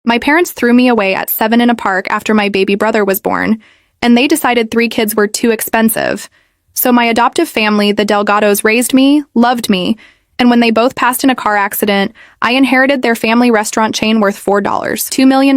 My parents threw me away at 7 in a park after my baby brother was born, and they decided 3 kids were too expensive. So my adoptive family, the Delgados, raised me, loved me, and when they both passed in a car accident, I inherited their family restaurant chain worth $2 million.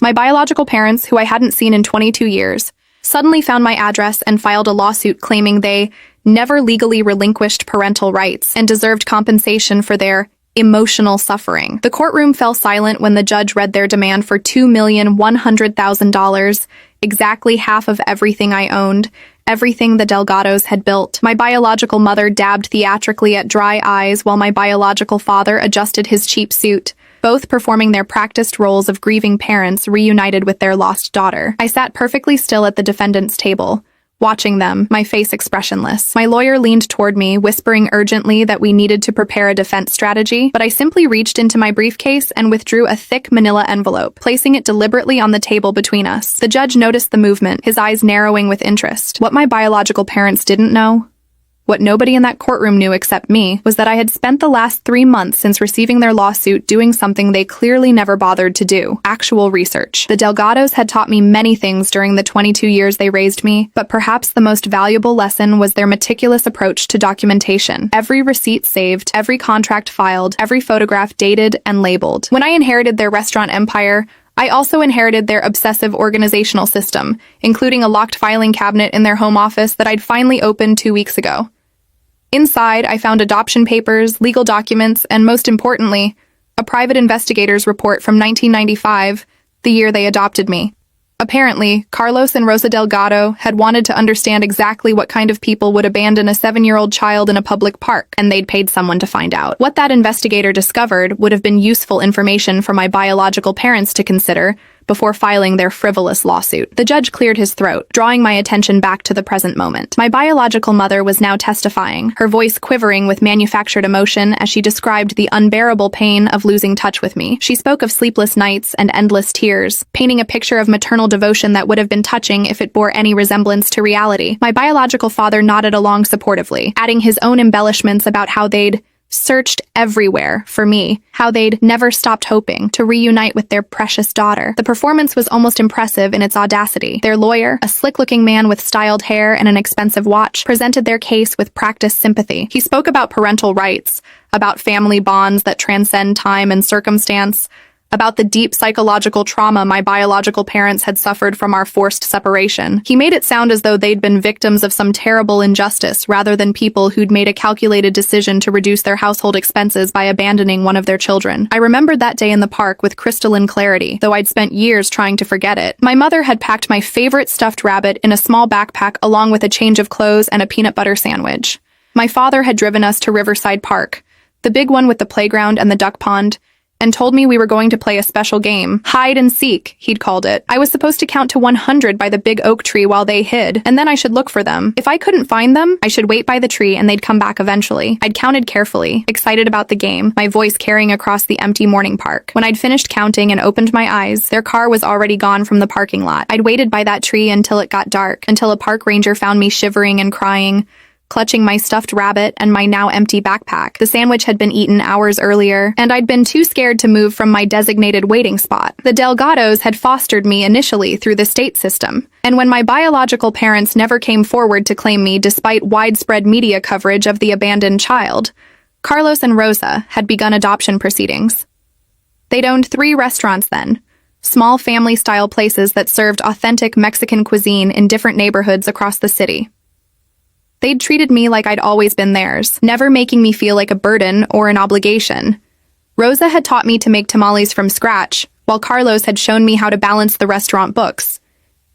My biological parents, who I hadn't seen in 22 years, suddenly found my address and filed a lawsuit claiming they never legally relinquished parental rights and deserved compensation for their emotional suffering. The courtroom fell silent when the judge read their demand for $2,100,000, exactly half of everything I owned, everything the Delgados had built. My biological mother dabbed theatrically at dry eyes while my biological father adjusted his cheap suit, both performing their practiced roles of grieving parents reunited with their lost daughter. I sat perfectly still at the defendant's table, watching them, my face expressionless. My lawyer leaned toward me, whispering urgently that we needed to prepare a defense strategy, but I simply reached into my briefcase and withdrew a thick manila envelope, placing it deliberately on the table between us. The judge noticed the movement, his eyes narrowing with interest. What my biological parents didn't know, what nobody in that courtroom knew except me, was that I had spent the last 3 months since receiving their lawsuit doing something they clearly never bothered to do: actual research. The Delgados had taught me many things during the 22 years they raised me, but perhaps the most valuable lesson was their meticulous approach to documentation. Every receipt saved, every contract filed, every photograph dated and labeled. When I inherited their restaurant empire, I also inherited their obsessive organizational system, including a locked filing cabinet in their home office that I'd finally opened 2 weeks ago. Inside, I found adoption papers, legal documents, and most importantly, a private investigator's report from 1995, the year they adopted me. Apparently, Carlos and Rosa Delgado had wanted to understand exactly what kind of people would abandon a 7-year-old child in a public park, and they'd paid someone to find out. What that investigator discovered would have been useful information for my biological parents to consider before filing their frivolous lawsuit. The judge cleared his throat, drawing my attention back to the present moment. My biological mother was now testifying, her voice quivering with manufactured emotion as she described the unbearable pain of losing touch with me. She spoke of sleepless nights and endless tears, painting a picture of maternal devotion that would have been touching if it bore any resemblance to reality. My biological father nodded along supportively, adding his own embellishments about how they'd searched everywhere for me, how they'd never stopped hoping to reunite with their precious daughter. The performance was almost impressive in its audacity. Their lawyer, a slick-looking man with styled hair and an expensive watch, presented their case with practiced sympathy. He spoke about parental rights, about family bonds that transcend time and circumstance, about the deep psychological trauma my biological parents had suffered from our forced separation. He made it sound as though they'd been victims of some terrible injustice rather than people who'd made a calculated decision to reduce their household expenses by abandoning one of their children. I remembered that day in the park with crystalline clarity, though I'd spent years trying to forget it. My mother had packed my favorite stuffed rabbit in a small backpack along with a change of clothes and a peanut butter sandwich. My father had driven us to Riverside Park, the big one with the playground and the duck pond, and told me we were going to play a special game. Hide and seek, he'd called it. I was supposed to count to 100 by the big oak tree while they hid, and then I should look for them. If I couldn't find them, I should wait by the tree and they'd come back eventually. I'd counted carefully, excited about the game, my voice carrying across the empty morning park. When I'd finished counting and opened my eyes, their car was already gone from the parking lot. I'd waited by that tree until it got dark, until a park ranger found me shivering and crying, clutching my stuffed rabbit and my now empty backpack. The sandwich had been eaten hours earlier, and I'd been too scared to move from my designated waiting spot. The Delgados had fostered me initially through the state system, and when my biological parents never came forward to claim me despite widespread media coverage of the abandoned child, Carlos and Rosa had begun adoption proceedings. They'd owned 3 restaurants then, small family-style places that served authentic Mexican cuisine in different neighborhoods across the city. They'd treated me like I'd always been theirs, never making me feel like a burden or an obligation. Rosa had taught me to make tamales from scratch, while Carlos had shown me how to balance the restaurant books.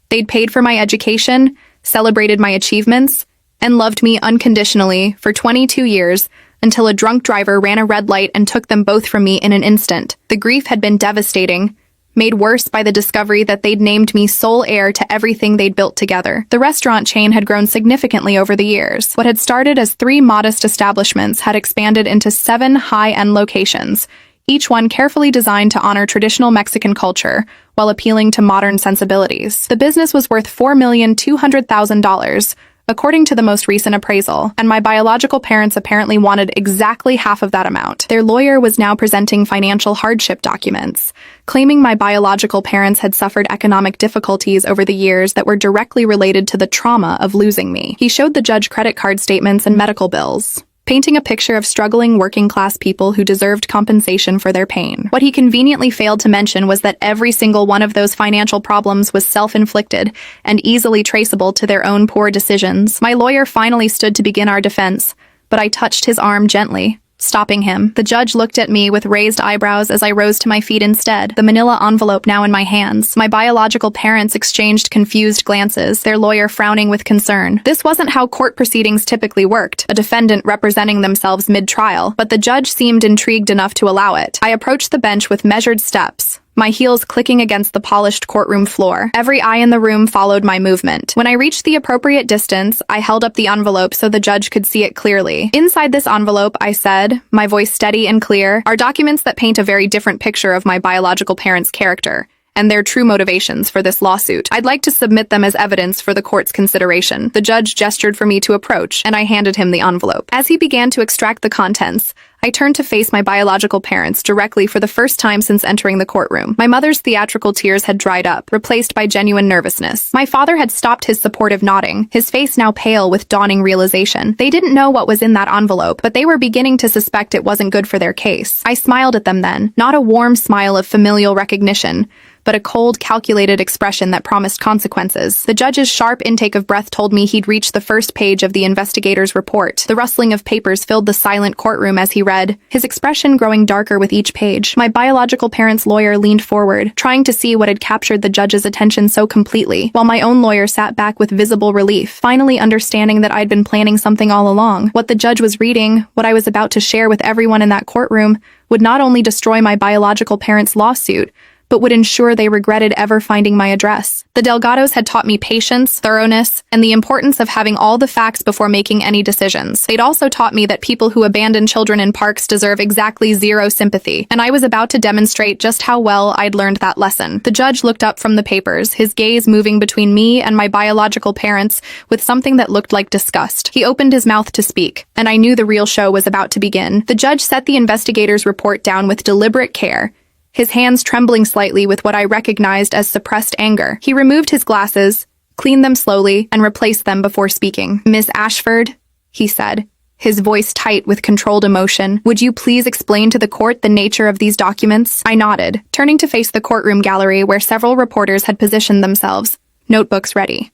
They'd paid for my education, celebrated my achievements, and loved me unconditionally for 22 years until a drunk driver ran a red light and took them both from me in an instant. The grief had been devastating, made worse by the discovery that they'd named me sole heir to everything they'd built together. The restaurant chain had grown significantly over the years. What had started as 3 modest establishments had expanded into 7 high-end locations, each one carefully designed to honor traditional Mexican culture while appealing to modern sensibilities. The business was worth $4,200,000, according to the most recent appraisal, and my biological parents apparently wanted exactly half of that amount. Their lawyer was now presenting financial hardship documents, claiming my biological parents had suffered economic difficulties over the years that were directly related to the trauma of losing me. He showed the judge credit card statements and medical bills, painting a picture of struggling working-class people who deserved compensation for their pain. What he conveniently failed to mention was that every single one of those financial problems was self-inflicted and easily traceable to their own poor decisions. My lawyer finally stood to begin our defense, but I touched his arm gently, stopping him. The judge looked at me with raised eyebrows as I rose to my feet instead, the manila envelope now in my hands. My biological parents exchanged confused glances, their lawyer frowning with concern. This wasn't how court proceedings typically worked, a defendant representing themselves mid-trial, but the judge seemed intrigued enough to allow it. I approached the bench with measured steps, my heels clicking against the polished courtroom floor. Every eye in the room followed my movement. When I reached the appropriate distance, I held up the envelope so the judge could see it clearly. Inside this envelope, I said, my voice steady and clear, are documents that paint a very different picture of my biological parents' character and their true motivations for this lawsuit. I'd like to submit them as evidence for the court's consideration. The judge gestured for me to approach, and I handed him the envelope. As he began to extract the contents, I turned to face my biological parents directly for the first time since entering the courtroom. My mother's theatrical tears had dried up, replaced by genuine nervousness. My father had stopped his supportive nodding, his face now pale with dawning realization. They didn't know what was in that envelope, but they were beginning to suspect it wasn't good for their case. I smiled at them then, not a warm smile of familial recognition, but a cold, calculated expression that promised consequences. The judge's sharp intake of breath told me he'd reached the first page of the investigator's report. The rustling of papers filled the silent courtroom as he read, his expression growing darker with each page. My biological parents' lawyer leaned forward, trying to see what had captured the judge's attention so completely, while my own lawyer sat back with visible relief, finally understanding that I'd been planning something all along. What the judge was reading, what I was about to share with everyone in that courtroom, would not only destroy my biological parents' lawsuit, but would ensure they regretted ever finding my address. The Delgados had taught me patience, thoroughness, and the importance of having all the facts before making any decisions. They'd also taught me that people who abandon children in parks deserve exactly zero sympathy, and I was about to demonstrate just how well I'd learned that lesson. The judge looked up from the papers, his gaze moving between me and my biological parents with something that looked like disgust. He opened his mouth to speak, and I knew the real show was about to begin. The judge set the investigator's report down with deliberate care, his hands trembling slightly with what I recognized as suppressed anger. He removed his glasses, cleaned them slowly, and replaced them before speaking. Miss Ashford, he said, his voice tight with controlled emotion, would you please explain to the court the nature of these documents? I nodded, turning to face the courtroom gallery where several reporters had positioned themselves, notebooks ready.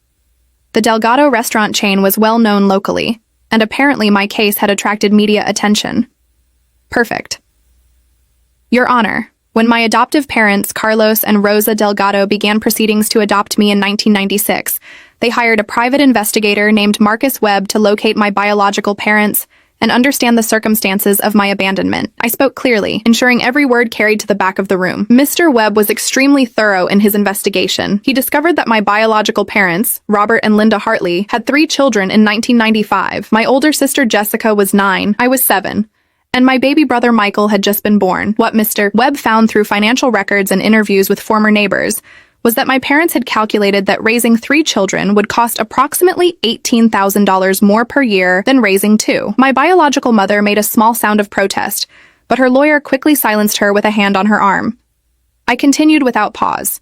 The Delgado restaurant chain was well known locally, and apparently my case had attracted media attention. Perfect. Your Honor, when my adoptive parents, Carlos and Rosa Delgado, began proceedings to adopt me in 1996, they hired a private investigator named Marcus Webb to locate my biological parents and understand the circumstances of my abandonment. I spoke clearly, ensuring every word carried to the back of the room. Mr. Webb was extremely thorough in his investigation. He discovered that my biological parents, Robert and Linda Hartley, had 3 children in 1995. My older sister Jessica was 9, I was 7. And my baby brother Michael had just been born. What Mr. Webb found through financial records and interviews with former neighbors was that my parents had calculated that raising 3 children would cost approximately $18,000 more per year than raising 2. My biological mother made a small sound of protest, but her lawyer quickly silenced her with a hand on her arm. I continued without pause.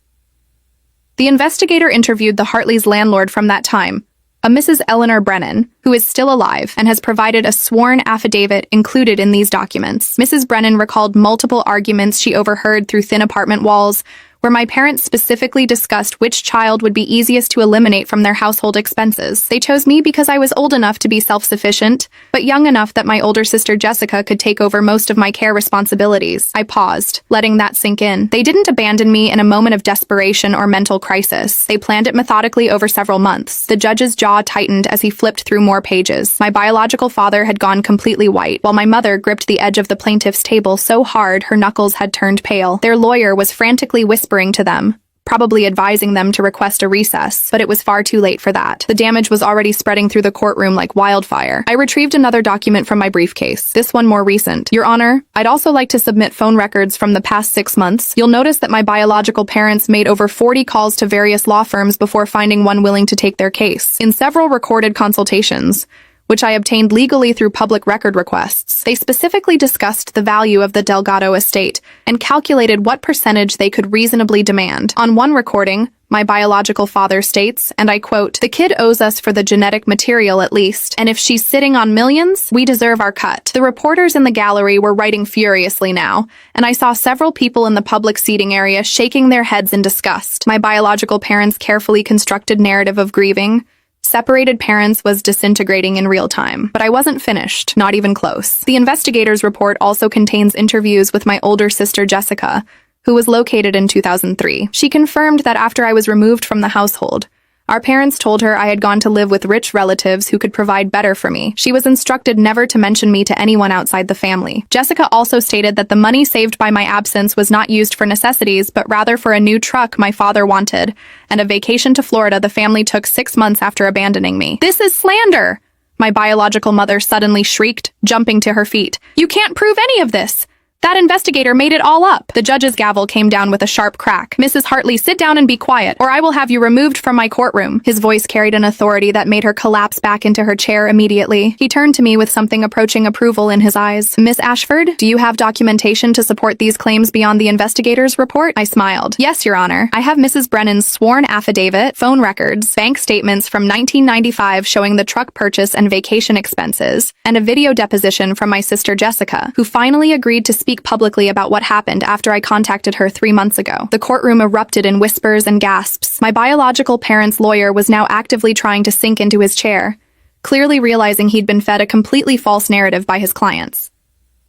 The investigator interviewed the Hartley's landlord from that time, a Mrs. Eleanor Brennan, who is still alive and has provided a sworn affidavit included in these documents. Mrs. Brennan recalled multiple arguments she overheard through thin apartment walls, where my parents specifically discussed which child would be easiest to eliminate from their household expenses. They chose me because I was old enough to be self-sufficient, but young enough that my older sister Jessica could take over most of my care responsibilities. I paused, letting that sink in. They didn't abandon me in a moment of desperation or mental crisis. They planned it methodically over several months. The judge's jaw tightened as he flipped through more pages. My biological father had gone completely white, while my mother gripped the edge of the plaintiff's table so hard her knuckles had turned pale. Their lawyer was frantically whispering to them, probably advising them to request a recess, but it was far too late for that. The damage was already spreading through the courtroom like wildfire. I retrieved another document from my briefcase, this one more recent. Your Honor, I'd also like to submit phone records from the past 6 months. You'll notice that my biological parents made over 40 calls to various law firms before finding one willing to take their case. In several recorded consultations, which I obtained legally through public record requests, they specifically discussed the value of the Delgado estate and calculated what percentage they could reasonably demand. On one recording, my biological father states, and I quote, "The kid owes us for the genetic material at least, and if she's sitting on millions, we deserve our cut." The reporters in the gallery were writing furiously now, and I saw several people in the public seating area shaking their heads in disgust. My biological parents' carefully constructed narrative of grieving separated parents was disintegrating in real time, but I wasn't finished, not even close. The investigator's report also contains interviews with my older sister Jessica, who was located in 2003. She confirmed that after I was removed from the household, our parents told her I had gone to live with rich relatives who could provide better for me. She was instructed never to mention me to anyone outside the family. Jessica also stated that the money saved by my absence was not used for necessities, but rather for a new truck my father wanted, and a vacation to Florida the family took 6 months after abandoning me. This is slander! My biological mother suddenly shrieked, jumping to her feet. You can't prove any of this! That investigator made it all up. The judge's gavel came down with a sharp crack. Mrs. Hartley, sit down and be quiet, or I will have you removed from my courtroom. His voice carried an authority that made her collapse back into her chair immediately. He turned to me with something approaching approval in his eyes. Miss Ashford, do you have documentation to support these claims beyond the investigator's report? I smiled. Yes, Your Honor. I have Mrs. Brennan's sworn affidavit, phone records, bank statements from 1995 showing the truck purchase and vacation expenses, and a video deposition from my sister Jessica, who finally agreed to speak publicly about what happened after I contacted her 3 months ago. The courtroom erupted in whispers and gasps. My biological parents' lawyer was now actively trying to sink into his chair, clearly realizing he'd been fed a completely false narrative by his clients.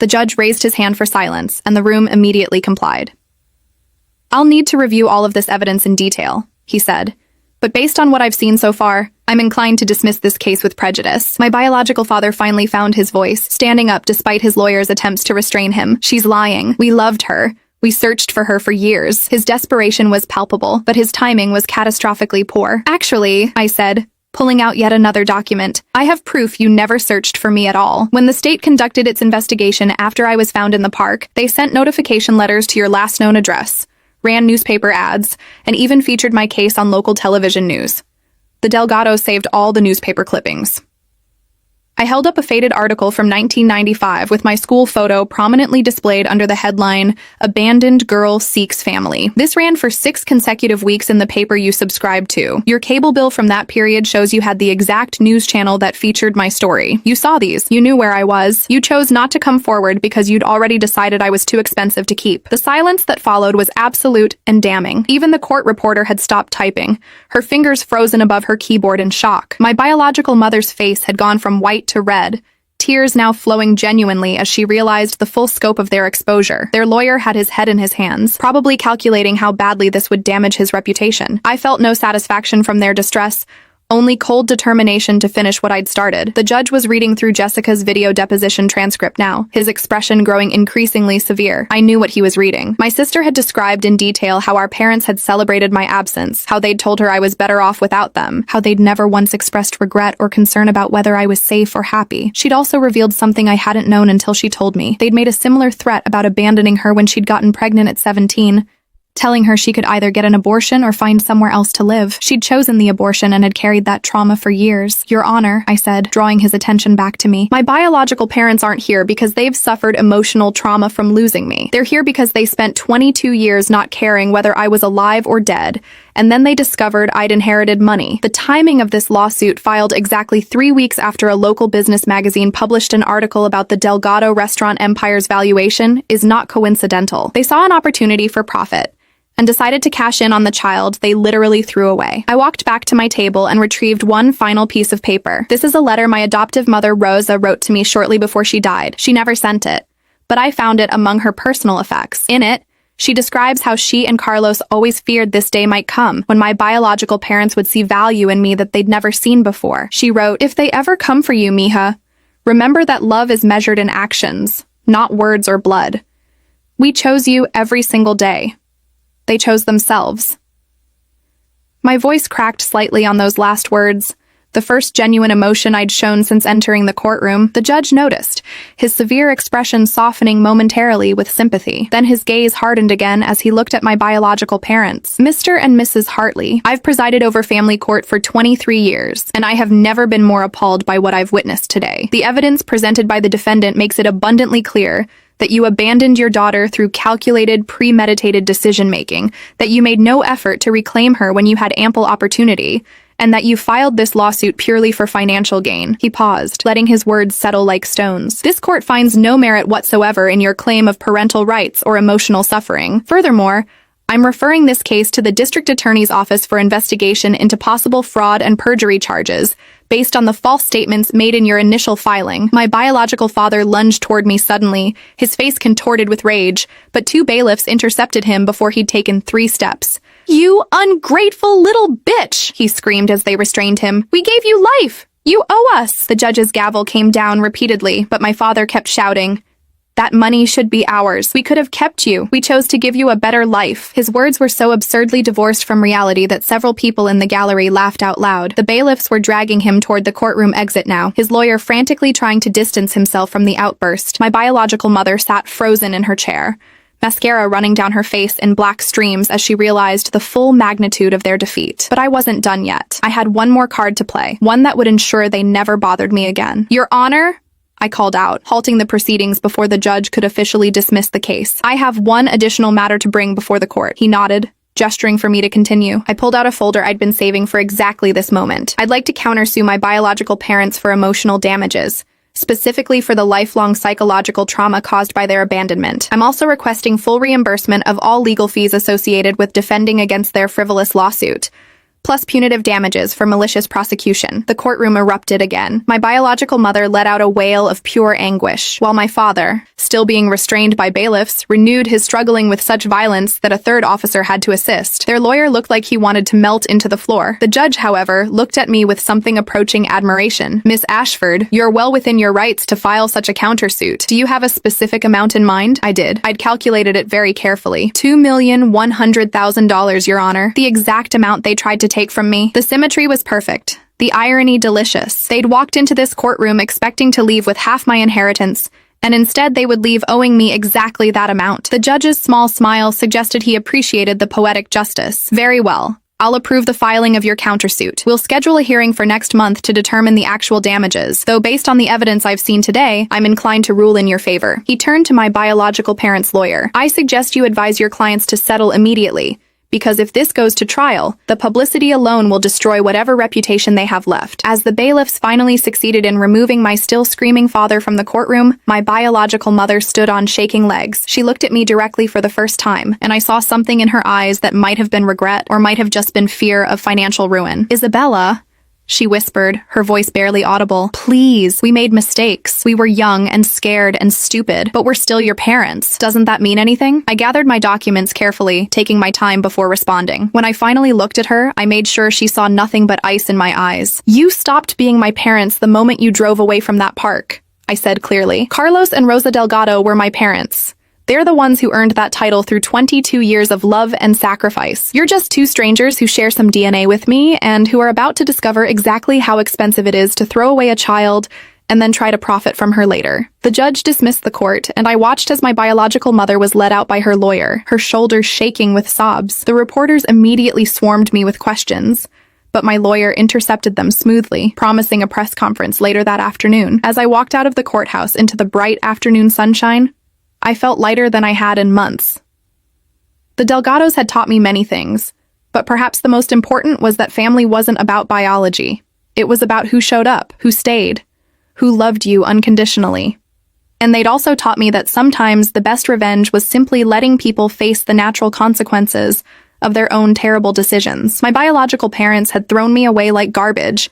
The judge raised his hand for silence, and the room immediately complied. I'll need to review all of this evidence in detail, he said, but based on what I've seen so far, I'm inclined to dismiss this case with prejudice. My biological father finally found his voice, standing up despite his lawyer's attempts to restrain him. She's lying. We loved her. We searched for her for years. His desperation was palpable, but his timing was catastrophically poor. Actually, I said, pulling out yet another document, I have proof you never searched for me at all. When the state conducted its investigation after I was found in the park, they sent notification letters to your last known address, ran newspaper ads, and even featured my case on local television news. The Delgados saved all the newspaper clippings. I held up a faded article from 1995 with my school photo prominently displayed under the headline, "Abandoned Girl Seeks Family." This ran for 6 consecutive weeks in the paper you subscribed to. Your cable bill from that period shows you had the exact news channel that featured my story. You saw these. You knew where I was. You chose not to come forward because you'd already decided I was too expensive to keep. The silence that followed was absolute and damning. Even the court reporter had stopped typing, her fingers frozen above her keyboard in shock. My biological mother's face had gone from white to red, tears now flowing genuinely as she realized the full scope of their exposure. Their lawyer had his head in his hands, probably calculating how badly this would damage his reputation. I felt no satisfaction from their distress, only cold determination to finish what I'd started. The judge was reading through Jessica's video deposition transcript now, his expression growing increasingly severe. I knew what he was reading. My sister had described in detail how our parents had celebrated my absence, how they'd told her I was better off without them, how they'd never once expressed regret or concern about whether I was safe or happy. She'd also revealed something I hadn't known until she told me. They'd made a similar threat about abandoning her when she'd gotten pregnant at 17. Telling her she could either get an abortion or find somewhere else to live. She'd chosen the abortion and had carried that trauma for years. Your Honor, I said, drawing his attention back to me. My biological parents aren't here because they've suffered emotional trauma from losing me. They're here because they spent 22 years not caring whether I was alive or dead, and then they discovered I'd inherited money. The timing of this lawsuit, filed exactly 3 weeks after a local business magazine published an article about the Delgado restaurant empire's valuation, is not coincidental. They saw an opportunity for profit and decided to cash in on the child they literally threw away. I walked back to my table and retrieved one final piece of paper. This is a letter my adoptive mother, Rosa, wrote to me shortly before she died. She never sent it, but I found it among her personal effects. In it, she describes how she and Carlos always feared this day might come, when my biological parents would see value in me that they'd never seen before. She wrote, "If they ever come for you, mija, remember that love is measured in actions, not words or blood. We chose you every single day. They chose themselves. My voice cracked slightly on those last words. The first genuine emotion I'd shown since entering the courtroom. The judge noticed, his severe expression softening momentarily with sympathy. Then his gaze hardened again as he looked at my biological parents. Mr. and Mrs. Hartley, I've presided over family court for 23 years, and I have never been more appalled by what I've witnessed today. The evidence presented by the defendant makes it abundantly clear that you abandoned your daughter through calculated, premeditated decision-making, that you made no effort to reclaim her when you had ample opportunity, and that you filed this lawsuit purely for financial gain. He paused, letting his words settle like stones. This court finds no merit whatsoever in your claim of parental rights or emotional suffering. Furthermore, I'm referring this case to the District Attorney's Office for investigation into possible fraud and perjury charges, based on the false statements made in your initial filing. My biological father lunged toward me suddenly, his face contorted with rage, but 2 bailiffs intercepted him before he'd taken 3 steps. "You ungrateful little bitch!" he screamed as they restrained him. "We gave you life! You owe us!" The judge's gavel came down repeatedly, but my father kept shouting, "That money should be ours. We could have kept you. We chose to give you a better life." His words were so absurdly divorced from reality that several people in the gallery laughed out loud. The bailiffs were dragging him toward the courtroom exit now, his lawyer frantically trying to distance himself from the outburst. My biological mother sat frozen in her chair, mascara running down her face in black streams as she realized the full magnitude of their defeat. But I wasn't done yet. I had one more card to play, one that would ensure they never bothered me again. "Your Honor," I called out, halting the proceedings before the judge could officially dismiss the case. "I have one additional matter to bring before the court." He nodded, gesturing for me to continue. I pulled out a folder I'd been saving for exactly this moment. "I'd like to countersue my biological parents for emotional damages, specifically for the lifelong psychological trauma caused by their abandonment. I'm also requesting full reimbursement of all legal fees associated with defending against their frivolous lawsuit, plus punitive damages for malicious prosecution." The courtroom erupted again. My biological mother let out a wail of pure anguish, while my father, still being restrained by bailiffs, renewed his struggling with such violence that a 3rd officer had to assist. Their lawyer looked like he wanted to melt into the floor. The judge, however, looked at me with something approaching admiration. "Miss Ashford, you're well within your rights to file such a countersuit. Do you have a specific amount in mind?" I did. I'd calculated it very carefully. $2,100,000, Your Honor. The exact amount they tried to take from me. The symmetry was perfect. The irony delicious. They'd walked into this courtroom expecting to leave with half my inheritance, and instead they would leave owing me exactly that amount. The judge's small smile suggested he appreciated the poetic justice. "Very well. I'll approve the filing of your countersuit. We'll schedule a hearing for next month to determine the actual damages, though based on the evidence I've seen today, I'm inclined to rule in your favor." He turned to my biological parents' lawyer. "I suggest you advise your clients to settle immediately, because if this goes to trial, the publicity alone will destroy whatever reputation they have left." As the bailiffs finally succeeded in removing my still screaming father from the courtroom, my biological mother stood on shaking legs. She looked at me directly for the first time, and I saw something in her eyes that might have been regret or might have just been fear of financial ruin. "Isabella," she whispered, her voice barely audible, "please, we made mistakes. We were young and scared and stupid, but we're still your parents. Doesn't that mean anything?" I gathered my documents carefully, taking my time before responding. When I finally looked at her, I made sure she saw nothing but ice in my eyes. "You stopped being my parents the moment you drove away from that park," I said clearly. "Carlos and Rosa Delgado were my parents. They're the ones who earned that title through 22 years of love and sacrifice. You're just 2 strangers who share some DNA with me and who are about to discover exactly how expensive it is to throw away a child and then try to profit from her later." The judge dismissed the court, and I watched as my biological mother was led out by her lawyer, her shoulders shaking with sobs. The reporters immediately swarmed me with questions, but my lawyer intercepted them smoothly, promising a press conference later that afternoon. As I walked out of the courthouse into the bright afternoon sunshine, I felt lighter than I had in months. The Delgados had taught me many things, but perhaps the most important was that family wasn't about biology. It was about who showed up, who stayed, who loved you unconditionally. And they'd also taught me that sometimes the best revenge was simply letting people face the natural consequences of their own terrible decisions. My biological parents had thrown me away like garbage,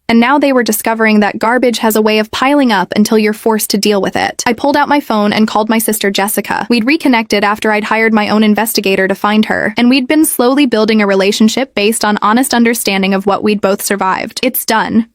and now they were discovering that garbage has a way of piling up until you're forced to deal with it. I pulled out my phone and called my sister Jessica. We'd reconnected after I'd hired my own investigator to find her, and we'd been slowly building a relationship based on honest understanding of what we'd both survived. "It's done,"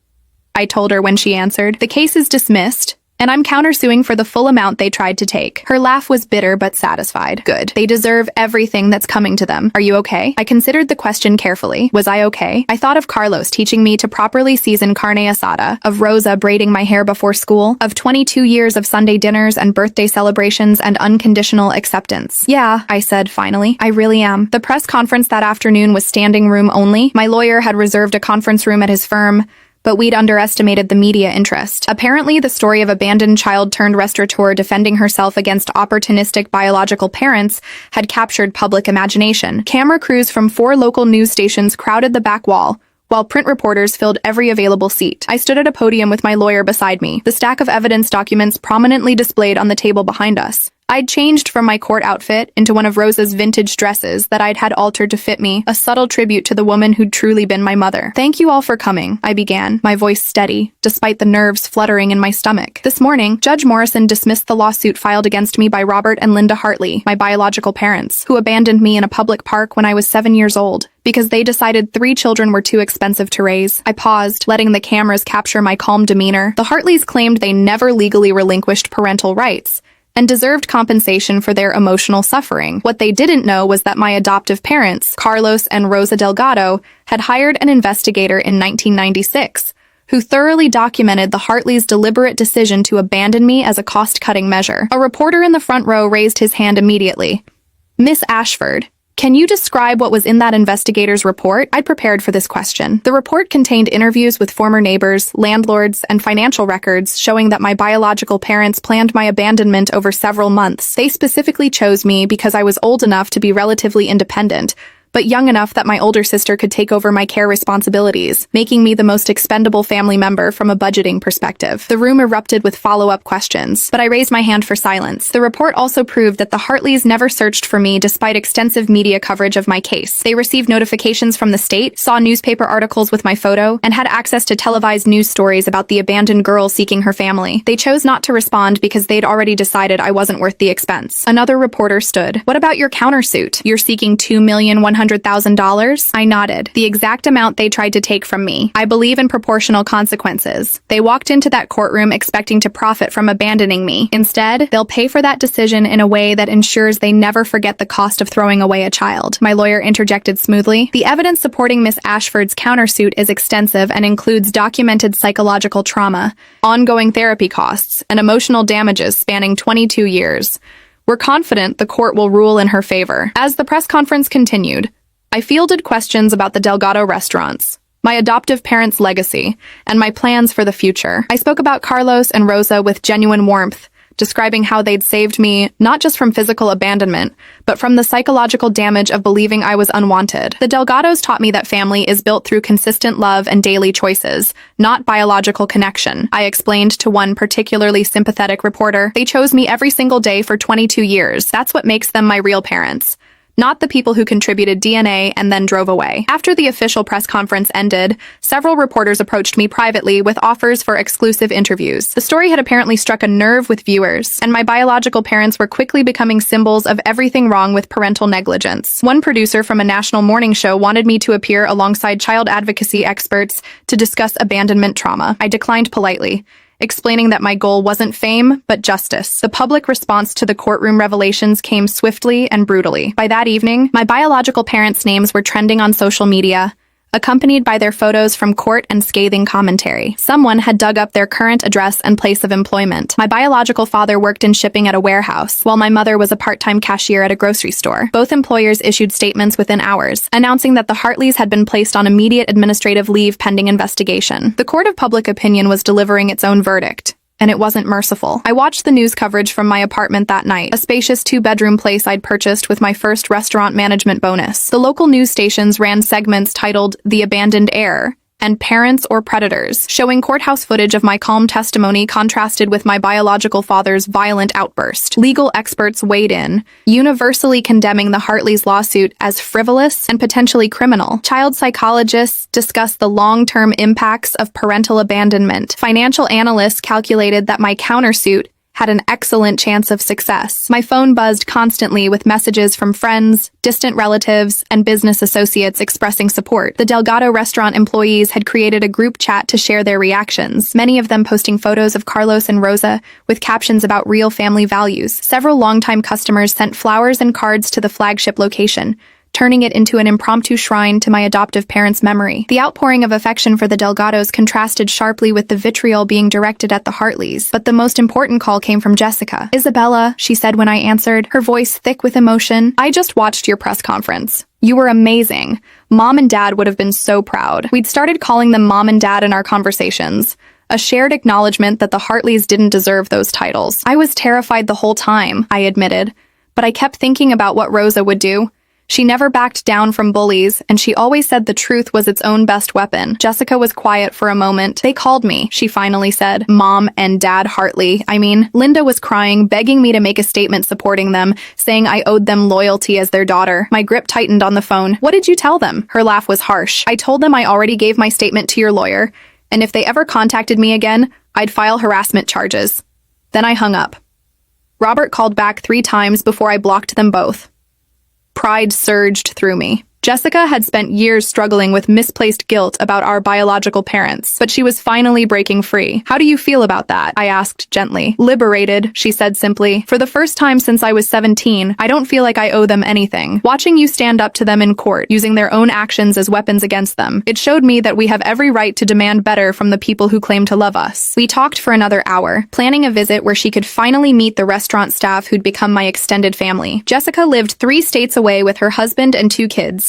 I told her when she answered. "The case is dismissed, And I'm countersuing for the full amount they tried to take. Her laugh was bitter but satisfied. Good. They deserve everything that's coming to them. Are you okay? I considered the question carefully. Was I okay? I thought of Carlos teaching me to properly season carne asada, of Rosa braiding my hair before school, of 22 years of Sunday dinners and birthday celebrations and unconditional acceptance. Yeah, I said finally. I really am. The press conference that afternoon was standing room only. My lawyer had reserved a conference room at his firm, but we'd underestimated the media interest. Apparently, the story of abandoned child-turned-restaurateur defending herself against opportunistic biological parents had captured public imagination. Camera crews from 4 local news stations crowded the back wall, while print reporters filled every available seat. I stood at a podium with my lawyer beside me, the stack of evidence documents prominently displayed on the table behind us. I'd changed from my court outfit into one of Rosa's vintage dresses that I'd had altered to fit me, a subtle tribute to the woman who'd truly been my mother. Thank you all for coming, I began, my voice steady, despite the nerves fluttering in my stomach. This morning, Judge Morrison dismissed the lawsuit filed against me by Robert and Linda Hartley, my biological parents, who abandoned me in a public park when I was 7 years old, because they decided 3 children were too expensive to raise. I paused, letting the cameras capture my calm demeanor. The Hartleys claimed they never legally relinquished parental rights, and deserved compensation for their emotional suffering. What they didn't know was that my adoptive parents, Carlos and Rosa Delgado, had hired an investigator in 1996, who thoroughly documented the Hartleys' deliberate decision to abandon me as a cost-cutting measure. A reporter in the front row raised his hand immediately. Miss Ashford, can you describe what was in that investigator's report? I'd prepared for this question. The report contained interviews with former neighbors, landlords, and financial records showing that my biological parents planned my abandonment over several months. They specifically chose me because I was old enough to be relatively independent, but young enough that my older sister could take over my care responsibilities, making me the most expendable family member from a budgeting perspective. The room erupted with follow-up questions, but I raised my hand for silence. The report also proved that the Hartleys never searched for me despite extensive media coverage of my case. They received notifications from the state, saw newspaper articles with my photo, and had access to televised news stories about the abandoned girl seeking her family. They chose not to respond because they'd already decided I wasn't worth the expense. Another reporter stood. What about your countersuit? You're seeking $2,100,000? I nodded. The exact amount they tried to take from me. I believe in proportional consequences. They walked into that courtroom expecting to profit from abandoning me. Instead, they'll pay for that decision in a way that ensures they never forget the cost of throwing away a child. My lawyer interjected smoothly. The evidence supporting Miss Ashford's countersuit is extensive and includes documented psychological trauma, ongoing therapy costs, and emotional damages spanning 22 years. We're confident the court will rule in her favor. As the press conference continued, I fielded questions about the Delgado restaurants, my adoptive parents' legacy, and my plans for the future. I spoke about Carlos and Rosa with genuine warmth, describing how they'd saved me not just from physical abandonment, but from the psychological damage of believing I was unwanted. The Delgados taught me that family is built through consistent love and daily choices, not biological connection. I explained to one particularly sympathetic reporter. They chose me every single day for 22 years. That's what makes them my real parents, not the people who contributed DNA and then drove away. After the official press conference ended, several reporters approached me privately with offers for exclusive interviews. The story had apparently struck a nerve with viewers, and my biological parents were quickly becoming symbols of everything wrong with parental negligence. One producer from a national morning show wanted me to appear alongside child advocacy experts to discuss abandonment trauma. I declined politely, explaining that my goal wasn't fame, but justice. The public response to the courtroom revelations came swiftly and brutally. By that evening, my biological parents' names were trending on social media, accompanied by their photos from court and scathing commentary. Someone had dug up their current address and place of employment. My biological father worked in shipping at a warehouse, while my mother was a part-time cashier at a grocery store. Both employers issued statements within hours, announcing that the Hartleys had been placed on immediate administrative leave pending investigation. The court of public opinion was delivering its own verdict, and it wasn't merciful. I watched the news coverage from my apartment that night, a spacious 2-bedroom place I'd purchased with my first restaurant management bonus. The local news stations ran segments titled The Abandoned Heir and Parents or Predators, showing courthouse footage of my calm testimony contrasted with my biological father's violent outburst. Legal experts weighed in, universally condemning the Hartleys' lawsuit as frivolous and potentially criminal. Child psychologists discussed the long-term impacts of parental abandonment. Financial analysts calculated that my countersuit had an excellent chance of success. My phone buzzed constantly with messages from friends, distant relatives, and business associates expressing support. The Delgado restaurant employees had created a group chat to share their reactions, many of them posting photos of Carlos and Rosa with captions about real family values. Several longtime customers sent flowers and cards to the flagship location, turning it into an impromptu shrine to my adoptive parents' memory. The outpouring of affection for the Delgados contrasted sharply with the vitriol being directed at the Hartleys, but the most important call came from Jessica. "Isabella," she said when I answered, her voice thick with emotion, "I just watched your press conference. You were amazing. Mom and Dad would have been so proud." We'd started calling them Mom and Dad in our conversations, a shared acknowledgement that the Hartleys didn't deserve those titles. I was terrified the whole time, I admitted, but I kept thinking about what Rosa would do. She never backed down from bullies, and she always said the truth was its own best weapon. Jessica was quiet for a moment. "They called me," she finally said. "Mom and Dad Hartley, I mean." Linda was crying, begging me to make a statement supporting them, saying I owed them loyalty as their daughter. My grip tightened on the phone. "What did you tell them?" Her laugh was harsh. "I told them I already gave my statement to your lawyer, and if they ever contacted me again, I'd file harassment charges." Then I hung up. Robert called back 3 times before I blocked them both. Pride surged through me. Jessica had spent years struggling with misplaced guilt about our biological parents, but she was finally breaking free. "How do you feel about that?" I asked gently. "Liberated," she said simply. "For the first time since I was 17, I don't feel like I owe them anything. Watching you stand up to them in court, using their own actions as weapons against them, it showed me that we have every right to demand better from the people who claim to love us." We talked for another hour, planning a visit where she could finally meet the restaurant staff who'd become my extended family. Jessica lived 3 states away with her husband and 2 kids.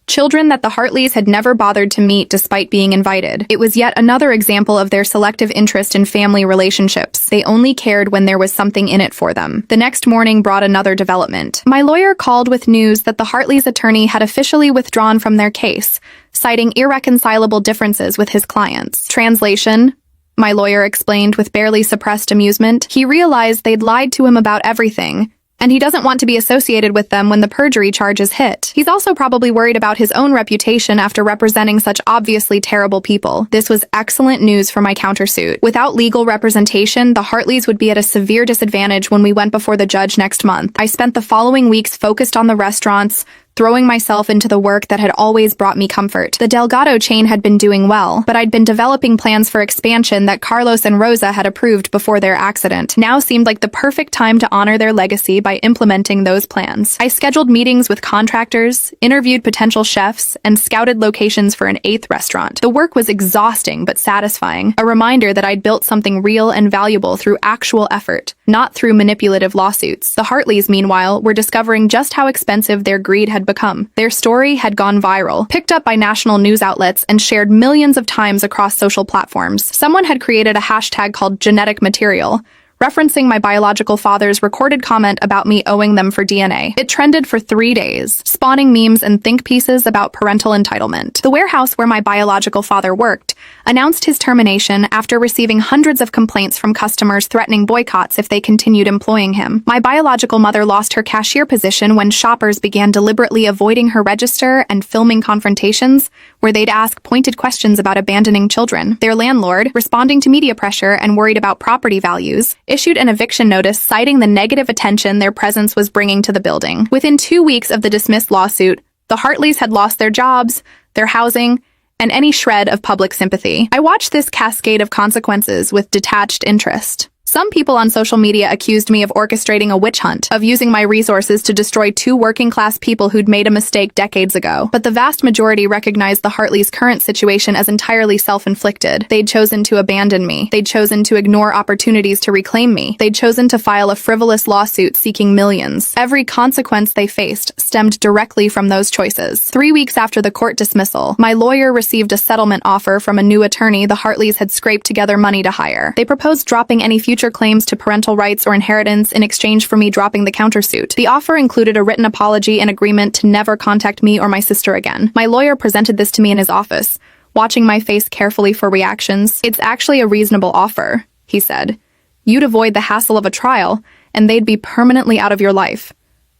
Children that the Hartleys had never bothered to meet despite being invited. It was yet another example of their selective interest in family relationships. They only cared when there was something in it for them. The next morning brought another development. My lawyer called with news that the Hartleys' attorney had officially withdrawn from their case, citing irreconcilable differences with his clients. Translation: my lawyer explained with barely suppressed amusement. He realized they'd lied to him about everything, and he doesn't want to be associated with them when the perjury charges hit. He's also probably worried about his own reputation after representing such obviously terrible people. This was excellent news for my countersuit. Without legal representation, the Hartleys would be at a severe disadvantage when we went before the judge next month. I spent the following weeks focused on the restaurants, throwing myself into the work that had always brought me comfort. The Delgado chain had been doing well, but I'd been developing plans for expansion that Carlos and Rosa had approved before their accident. Now seemed like the perfect time to honor their legacy by implementing those plans. I scheduled meetings with contractors, interviewed potential chefs, and scouted locations for an 8th restaurant. The work was exhausting but satisfying, a reminder that I'd built something real and valuable through actual effort, not through manipulative lawsuits. The Hartleys, meanwhile, were discovering just how expensive their greed had become. Their story had gone viral, picked up by national news outlets, and shared millions of times across social platforms. Someone had created a hashtag called genetic material, referencing my biological father's recorded comment about me owing them for DNA. It trended for 3 days, spawning memes and think pieces about parental entitlement. The warehouse where my biological father worked announced his termination after receiving hundreds of complaints from customers threatening boycotts if they continued employing him. My biological mother lost her cashier position when shoppers began deliberately avoiding her register and filming confrontations where they'd ask pointed questions about abandoning children. Their landlord, responding to media pressure and worried about property values, issued an eviction notice citing the negative attention their presence was bringing to the building. Within 2 weeks of the dismissed lawsuit, the Hartleys had lost their jobs, their housing, and any shred of public sympathy. I watched this cascade of consequences with detached interest. Some people on social media accused me of orchestrating a witch hunt, of using my resources to destroy 2 working-class people who'd made a mistake decades ago. But the vast majority recognized the Hartleys' current situation as entirely self-inflicted. They'd chosen to abandon me. They'd chosen to ignore opportunities to reclaim me. They'd chosen to file a frivolous lawsuit seeking millions. Every consequence they faced stemmed directly from those choices. 3 weeks after the court dismissal, my lawyer received a settlement offer from a new attorney the Hartleys had scraped together money to hire. They proposed dropping any future claims to parental rights or inheritance in exchange for me dropping the countersuit. The offer included a written apology and agreement to never contact me or my sister again. My lawyer presented this to me in his office, watching my face carefully for reactions. "It's actually a reasonable offer," he said. "You'd avoid the hassle of a trial, and they'd be permanently out of your life.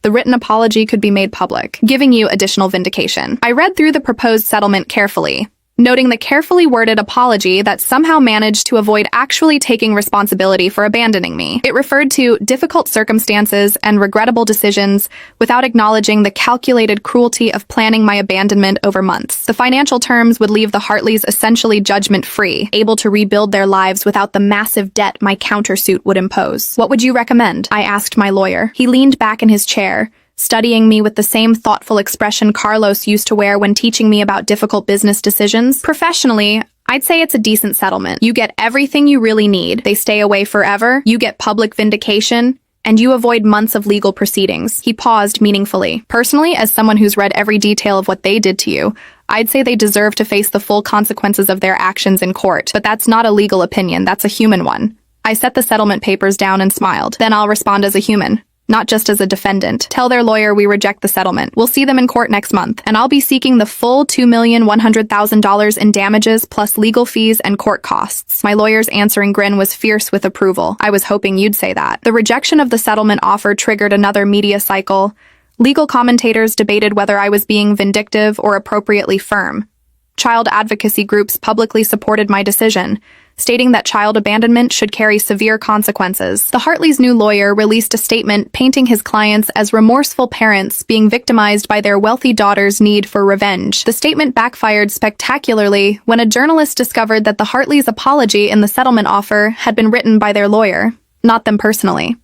The written apology could be made public, giving you additional vindication." I read through the proposed settlement carefully, noting the carefully worded apology that somehow managed to avoid actually taking responsibility for abandoning me. It referred to difficult circumstances and regrettable decisions without acknowledging the calculated cruelty of planning my abandonment over months. The financial terms would leave the Hartleys essentially judgment-free, able to rebuild their lives without the massive debt my countersuit would impose. What would you recommend? I asked my lawyer. He leaned back in his chair, studying me with the same thoughtful expression Carlos used to wear when teaching me about difficult business decisions. Professionally, I'd say it's a decent settlement. You get everything you really need. They stay away forever, you get public vindication, and you avoid months of legal proceedings. He paused meaningfully. Personally, as someone who's read every detail of what they did to you, I'd say they deserve to face the full consequences of their actions in court. But that's not a legal opinion, that's a human one. I set the settlement papers down and smiled. Then I'll respond as a human, not just as a defendant. Tell their lawyer we reject the settlement. We'll see them in court next month, and I'll be seeking the full $2,100,000 in damages plus legal fees and court costs. My lawyer's answering grin was fierce with approval. I was hoping you'd say that. The rejection of the settlement offer triggered another media cycle. Legal commentators debated whether I was being vindictive or appropriately firm. Child advocacy groups publicly supported my decision, stating that child abandonment should carry severe consequences. The Hartleys' new lawyer released a statement painting his clients as remorseful parents being victimized by their wealthy daughter's need for revenge. The statement backfired spectacularly when a journalist discovered that the Hartleys' apology in the settlement offer had been written by their lawyer, not them personally.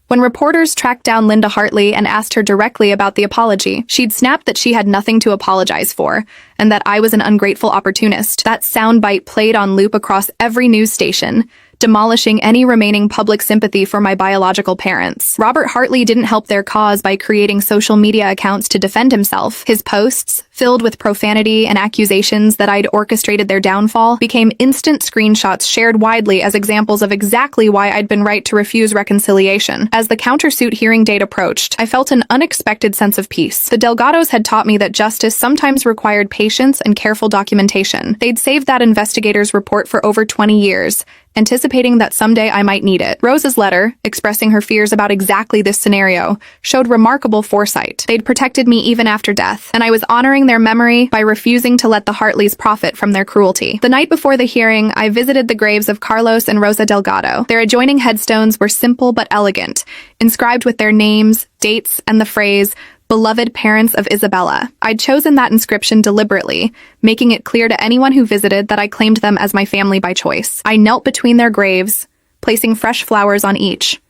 When reporters tracked down Linda Hartley and asked her directly about the apology, she'd snapped that she had nothing to apologize for, and that I was an ungrateful opportunist. That soundbite played on loop across every news station, demolishing any remaining public sympathy for my biological parents. Robert Hartley didn't help their cause by creating social media accounts to defend himself. His posts, filled with profanity and accusations that I'd orchestrated their downfall, became instant screenshots shared widely as examples of exactly why I'd been right to refuse reconciliation. As the countersuit hearing date approached, I felt an unexpected sense of peace. The Delgados had taught me that justice sometimes required patience and careful documentation. They'd saved that investigator's report for over 20 years, anticipating that someday I might need it. Rosa's letter, expressing her fears about exactly this scenario, showed remarkable foresight. They'd protected me even after death, and I was honoring their memory by refusing to let the Hartleys profit from their cruelty. The night before the hearing, I visited the graves of Carlos and Rosa Delgado. Their adjoining headstones were simple but elegant, inscribed with their names, dates, and the phrase, "Beloved parents of Isabella." I'd chosen that inscription deliberately, making it clear to anyone who visited that I claimed them as my family by choice. I knelt between their graves, placing fresh flowers on each.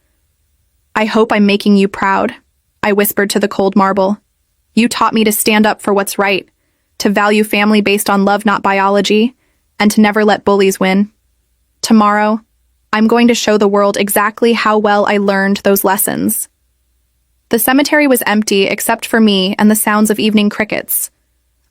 "I hope I'm making you proud," I whispered to the cold marble. "You taught me to stand up for what's right, to value family based on love, not biology, and to never let bullies win. Tomorrow, I'm going to show the world exactly how well I learned those lessons." The cemetery was empty except for me and the sounds of evening crickets.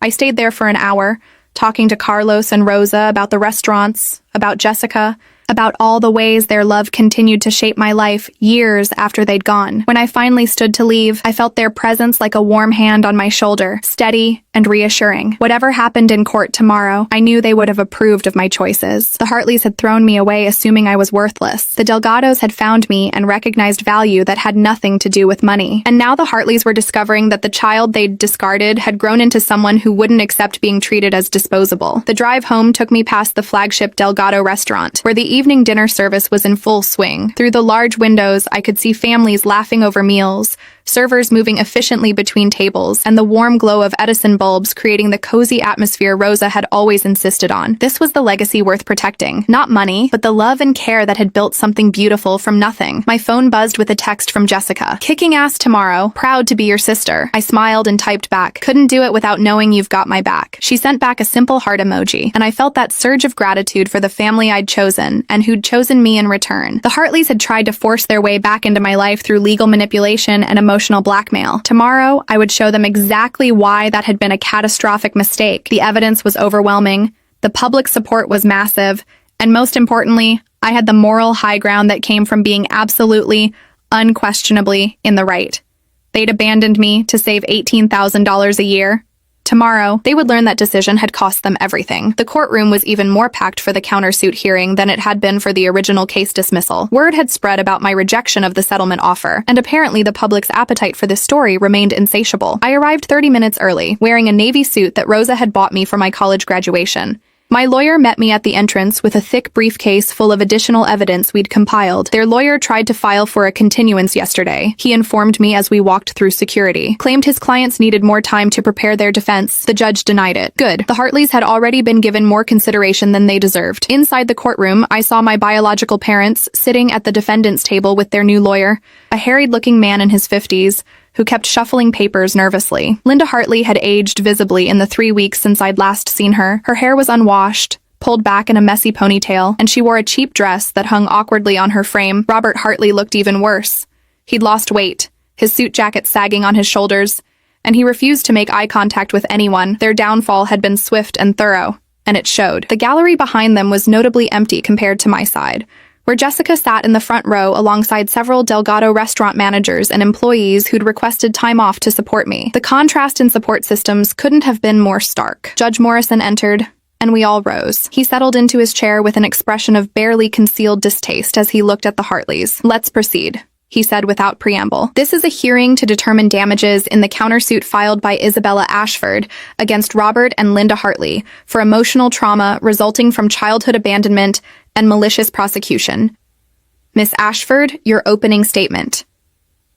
I stayed there for an hour, talking to Carlos and Rosa about the restaurants, about Jessica, about all the ways their love continued to shape my life years after they'd gone. When I finally stood to leave, I felt their presence like a warm hand on my shoulder, steady and reassuring. Whatever happened in court tomorrow, I knew they would have approved of my choices. The Hartleys had thrown me away assuming I was worthless. The Delgados had found me and recognized value that had nothing to do with money. And now the Hartleys were discovering that the child they'd discarded had grown into someone who wouldn't accept being treated as disposable. The drive home took me past the flagship Delgado restaurant, where the evening dinner service was in full swing. Through the large windows, I could see families laughing over meals, servers moving efficiently between tables, and the warm glow of Edison bulbs creating the cozy atmosphere Rosa had always insisted on. This was the legacy worth protecting. Not money, but the love and care that had built something beautiful from nothing. My phone buzzed with a text from Jessica. "Kicking ass tomorrow. Proud to be your sister." I smiled and typed back. "Couldn't do it without knowing you've got my back." She sent back a simple heart emoji, and I felt that surge of gratitude for the family I'd chosen and who'd chosen me in return. The Hartleys had tried to force their way back into my life through legal manipulation and emotional blackmail. Tomorrow, I would show them exactly why that had been a catastrophic mistake. The evidence was overwhelming, the public support was massive, and most importantly, I had the moral high ground that came from being absolutely, unquestionably in the right. They'd abandoned me to save $18,000 a year, Tomorrow, they would learn that decision had cost them everything. The courtroom was even more packed for the countersuit hearing than it had been for the original case dismissal. Word had spread about my rejection of the settlement offer, and apparently the public's appetite for this story remained insatiable. I arrived 30 minutes early, wearing a navy suit that Rosa had bought me for my college graduation. My lawyer met me at the entrance with a thick briefcase full of additional evidence we'd compiled. Their lawyer tried to file for a continuance yesterday. He informed me as we walked through security. Claimed his clients needed more time to prepare their defense. The judge denied it. Good. The Hartleys had already been given more consideration than they deserved. Inside the courtroom, I saw my biological parents sitting at the defendant's table with their new lawyer, a harried-looking man in his 50s, who kept shuffling papers nervously. Linda Hartley had aged visibly in the 3 weeks since I'd last seen her. Her hair was unwashed, pulled back in a messy ponytail, and she wore a cheap dress that hung awkwardly on her frame. Robert Hartley looked even worse. He'd lost weight, his suit jacket sagging on his shoulders, and he refused to make eye contact with anyone. Their downfall had been swift and thorough, and it showed. The gallery behind them was notably empty compared to my side, where Jessica sat in the front row alongside several Delgado restaurant managers and employees who'd requested time off to support me. The contrast in support systems couldn't have been more stark. Judge Morrison entered, and we all rose. He settled into his chair with an expression of barely concealed distaste as he looked at the Hartleys. "Let's proceed," he said without preamble. "This is a hearing to determine damages in the countersuit filed by Isabella Ashford against Robert and Linda Hartley for emotional trauma resulting from childhood abandonment and malicious prosecution. Miss Ashford, your opening statement."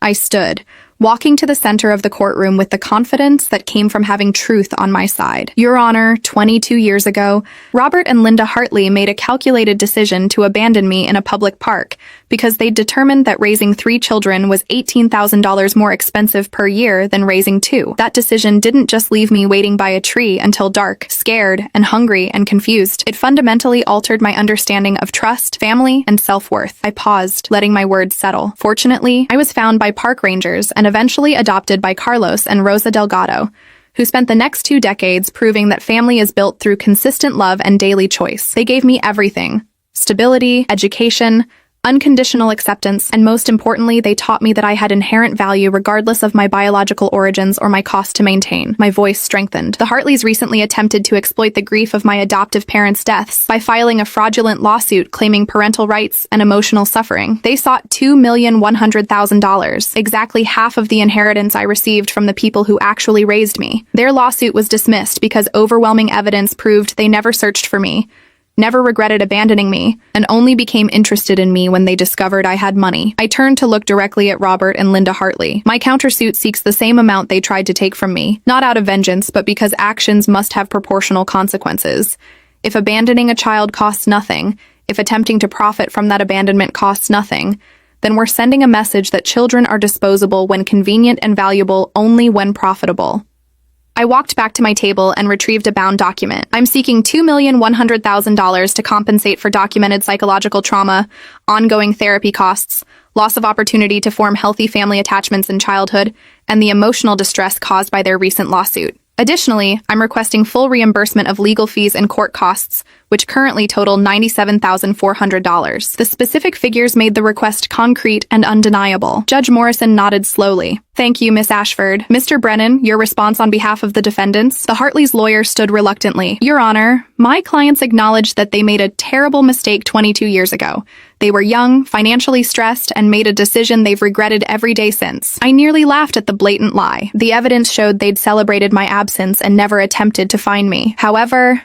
I stood, walking to the center of the courtroom with the confidence that came from having truth on my side. "Your Honor, 22 years ago, Robert and Linda Hartley made a calculated decision to abandon me in a public park because they determined that raising 3 children was $18,000 more expensive per year than raising 2. That decision didn't just leave me waiting by a tree until dark, scared and hungry and confused. It fundamentally altered my understanding of trust, family, and self-worth." I paused, letting my words settle. Fortunately, I was found by park rangers and eventually adopted by Carlos and Rosa Delgado, who spent the next 2 decades proving that family is built through consistent love and daily choice. They gave me everything: stability, education, unconditional acceptance, and most importantly, they taught me that I had inherent value regardless of my biological origins or my cost to maintain. My voice strengthened. The Hartleys recently attempted to exploit the grief of my adoptive parents' deaths by filing a fraudulent lawsuit claiming parental rights and emotional suffering. They sought $2,100,000, exactly half of the inheritance I received from the people who actually raised me. Their lawsuit was dismissed because overwhelming evidence proved they never searched for me, never regretted abandoning me, and only became interested in me when they discovered I had money. I turned to look directly at Robert and Linda Hartley. My countersuit seeks the same amount they tried to take from me, not out of vengeance, but because actions must have proportional consequences. If abandoning a child costs nothing, if attempting to profit from that abandonment costs nothing, then we're sending a message that children are disposable when convenient and valuable only when profitable. I walked back to my table and retrieved a bound document. "I'm seeking $2,100,000 to compensate for documented psychological trauma, ongoing therapy costs, loss of opportunity to form healthy family attachments in childhood, and the emotional distress caused by their recent lawsuit. Additionally, I'm requesting full reimbursement of legal fees and court costs, which currently total $97,400. The specific figures made the request concrete and undeniable. Judge Morrison nodded slowly. "Thank you, Miss Ashford. Mr. Brennan, your response on behalf of the defendants?" The Hartley's lawyer stood reluctantly. "Your Honor, my clients acknowledged that they made a terrible mistake 22 years ago. They were young, financially stressed, and made a decision they've regretted every day since." I nearly laughed at the blatant lie. The evidence showed they'd celebrated my absence and never attempted to find me. "However,"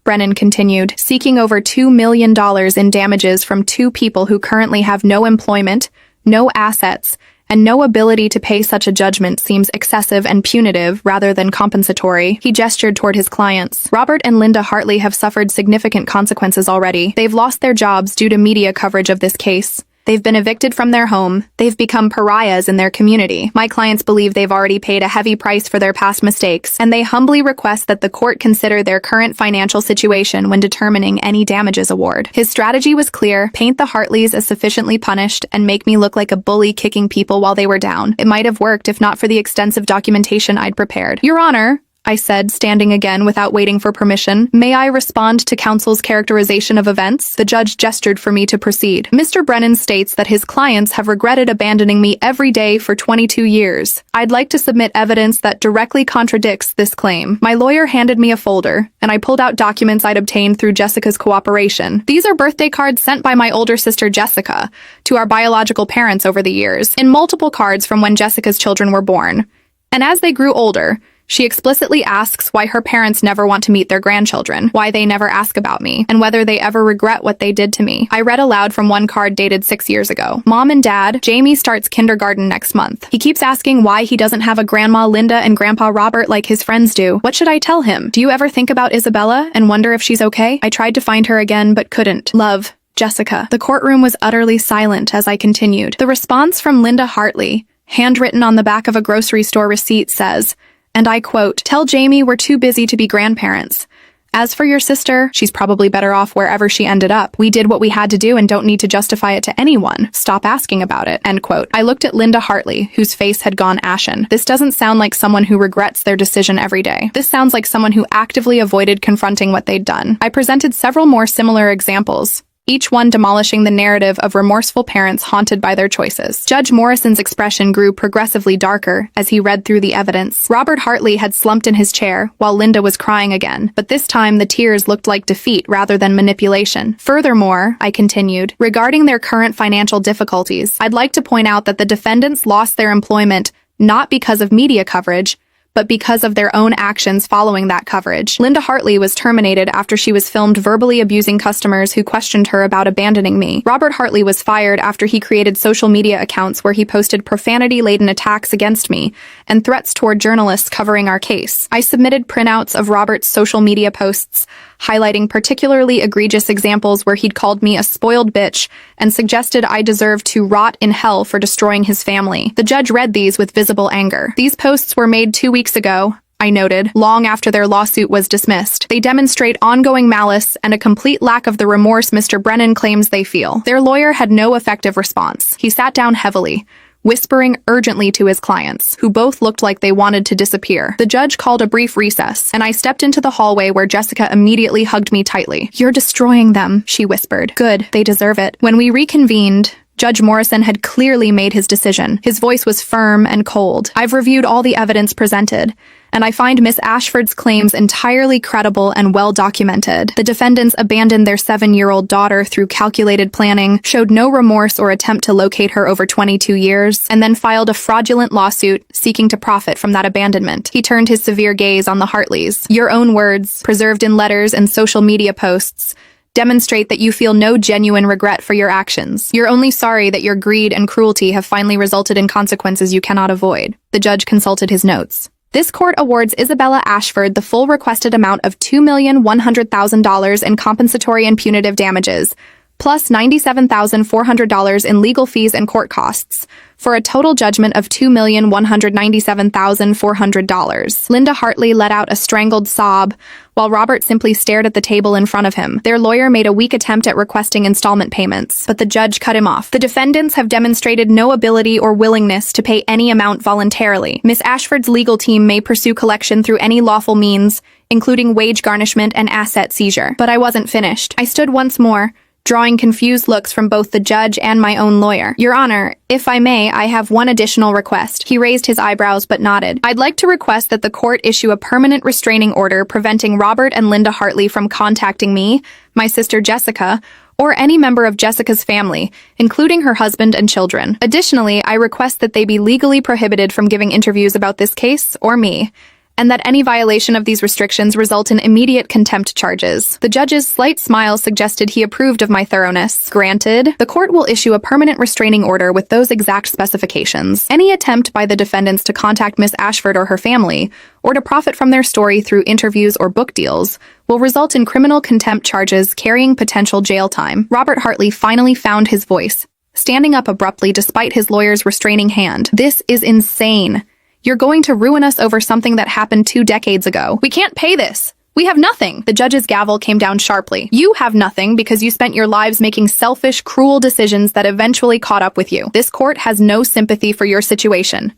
Brennan continued, "seeking over $2 million in damages from 2 people who currently have no employment, no assets, and no ability to pay such a judgment seems excessive and punitive rather than compensatory." He gestured toward his clients. "Robert and Linda Hartley have suffered significant consequences already. They've lost their jobs due to media coverage of this case. They've been evicted from their home. They've become pariahs in their community. My clients believe they've already paid a heavy price for their past mistakes, and they humbly request that the court consider their current financial situation when determining any damages award." His strategy was clear: paint the Hartleys as sufficiently punished and make me look like a bully kicking people while they were down. It might have worked if not for the extensive documentation I'd prepared. "Your Honor," I said, standing again without waiting for permission. May I respond to counsel's characterization of events? The judge gestured for me to proceed. Mr. Brennan states that his clients have regretted abandoning me every day for 22 years. I'd like to submit evidence that directly contradicts this claim. My lawyer handed me a folder, and I pulled out documents I'd obtained through Jessica's cooperation. These are birthday cards sent by my older sister Jessica to our biological parents over the years, in multiple cards from when Jessica's children were born. And as they grew older, she explicitly asks why her parents never want to meet their grandchildren, why they never ask about me, and whether they ever regret what they did to me. I read aloud from one card dated 6 years ago. Mom and Dad, Jamie starts kindergarten next month. He keeps asking why he doesn't have a Grandma Linda and Grandpa Robert like his friends do. What should I tell him? Do you ever think about Isabella and wonder if she's okay? I tried to find her again, but couldn't. Love, Jessica. The courtroom was utterly silent as I continued. The response from Linda Hartley, handwritten on the back of a grocery store receipt, says, and I quote, "Tell Jamie we're too busy to be grandparents. As for your sister, she's probably better off wherever she ended up. We did what we had to do and don't need to justify it to anyone. Stop asking about it." End quote. I looked at Linda Hartley, whose face had gone ashen. This doesn't sound like someone who regrets their decision every day. This sounds like someone who actively avoided confronting what they'd done. I presented several more similar examples, each one demolishing the narrative of remorseful parents haunted by their choices. Judge Morrison's expression grew progressively darker as he read through the evidence. Robert Hartley had slumped in his chair while Linda was crying again, but this time the tears looked like defeat rather than manipulation. Furthermore, I continued, regarding their current financial difficulties, I'd like to point out that the defendants lost their employment not because of media coverage, but because of their own actions following that coverage. Linda Hartley was terminated after she was filmed verbally abusing customers who questioned her about abandoning me. Robert Hartley was fired after he created social media accounts where he posted profanity-laden attacks against me and threats toward journalists covering our case. I submitted printouts of Robert's social media posts, highlighting particularly egregious examples where he'd called me a spoiled bitch and suggested I deserved to rot in hell for destroying his family. The judge read these with visible anger. These posts were made 2 weeks ago, I noted, long after their lawsuit was dismissed. They demonstrate ongoing malice and a complete lack of the remorse Mr. Brennan claims they feel. Their lawyer had no effective response. He sat down heavily, whispering urgently to his clients, who both looked like they wanted to disappear. The judge called a brief recess, and I stepped into the hallway where Jessica immediately hugged me tightly. "You're destroying them," she whispered. "Good, they deserve it." When we reconvened, Judge Morrison had clearly made his decision. His voice was firm and cold. "I've reviewed all the evidence presented, and I find Miss Ashford's claims entirely credible and well documented. The defendants abandoned their 7-year-old daughter through calculated planning, showed no remorse or attempt to locate her over 22 years, and then filed a fraudulent lawsuit seeking to profit from that abandonment." He turned his severe gaze on the Hartleys. "Your own words, preserved in letters and social media posts, demonstrate that you feel no genuine regret for your actions. You're only sorry that your greed and cruelty have finally resulted in consequences you cannot avoid." The judge consulted his notes. "This court awards Isabella Ashford the full requested amount of $2,100,000 in compensatory and punitive damages, plus $97,400 in legal fees and court costs, for a total judgment of $2,197,400. Linda Hartley let out a strangled sob, while Robert simply stared at the table in front of him. Their lawyer made a weak attempt at requesting installment payments, but the judge cut him off. "The defendants have demonstrated no ability or willingness to pay any amount voluntarily. Miss Ashford's legal team may pursue collection through any lawful means, including wage garnishment and asset seizure." But I wasn't finished. I stood once more, drawing confused looks from both the judge and my own lawyer. "Your Honor, if I may, I have one additional request." He raised his eyebrows but nodded. "I'd like to request that the court issue a permanent restraining order preventing Robert and Linda Hartley from contacting me, my sister Jessica, or any member of Jessica's family, including her husband and children. Additionally, I request that they be legally prohibited from giving interviews about this case or me, and that any violation of these restrictions result in immediate contempt charges." The judge's slight smile suggested he approved of my thoroughness. "Granted, the court will issue a permanent restraining order with those exact specifications. Any attempt by the defendants to contact Miss Ashford or her family, or to profit from their story through interviews or book deals, will result in criminal contempt charges carrying potential jail time." Robert Hartley finally found his voice, standing up abruptly despite his lawyer's restraining hand. "This is insane. You're going to ruin us over something that happened 2 decades ago. We can't pay this. We have nothing." The judge's gavel came down sharply. "You have nothing because you spent your lives making selfish, cruel decisions that eventually caught up with you. This court has no sympathy for your situation."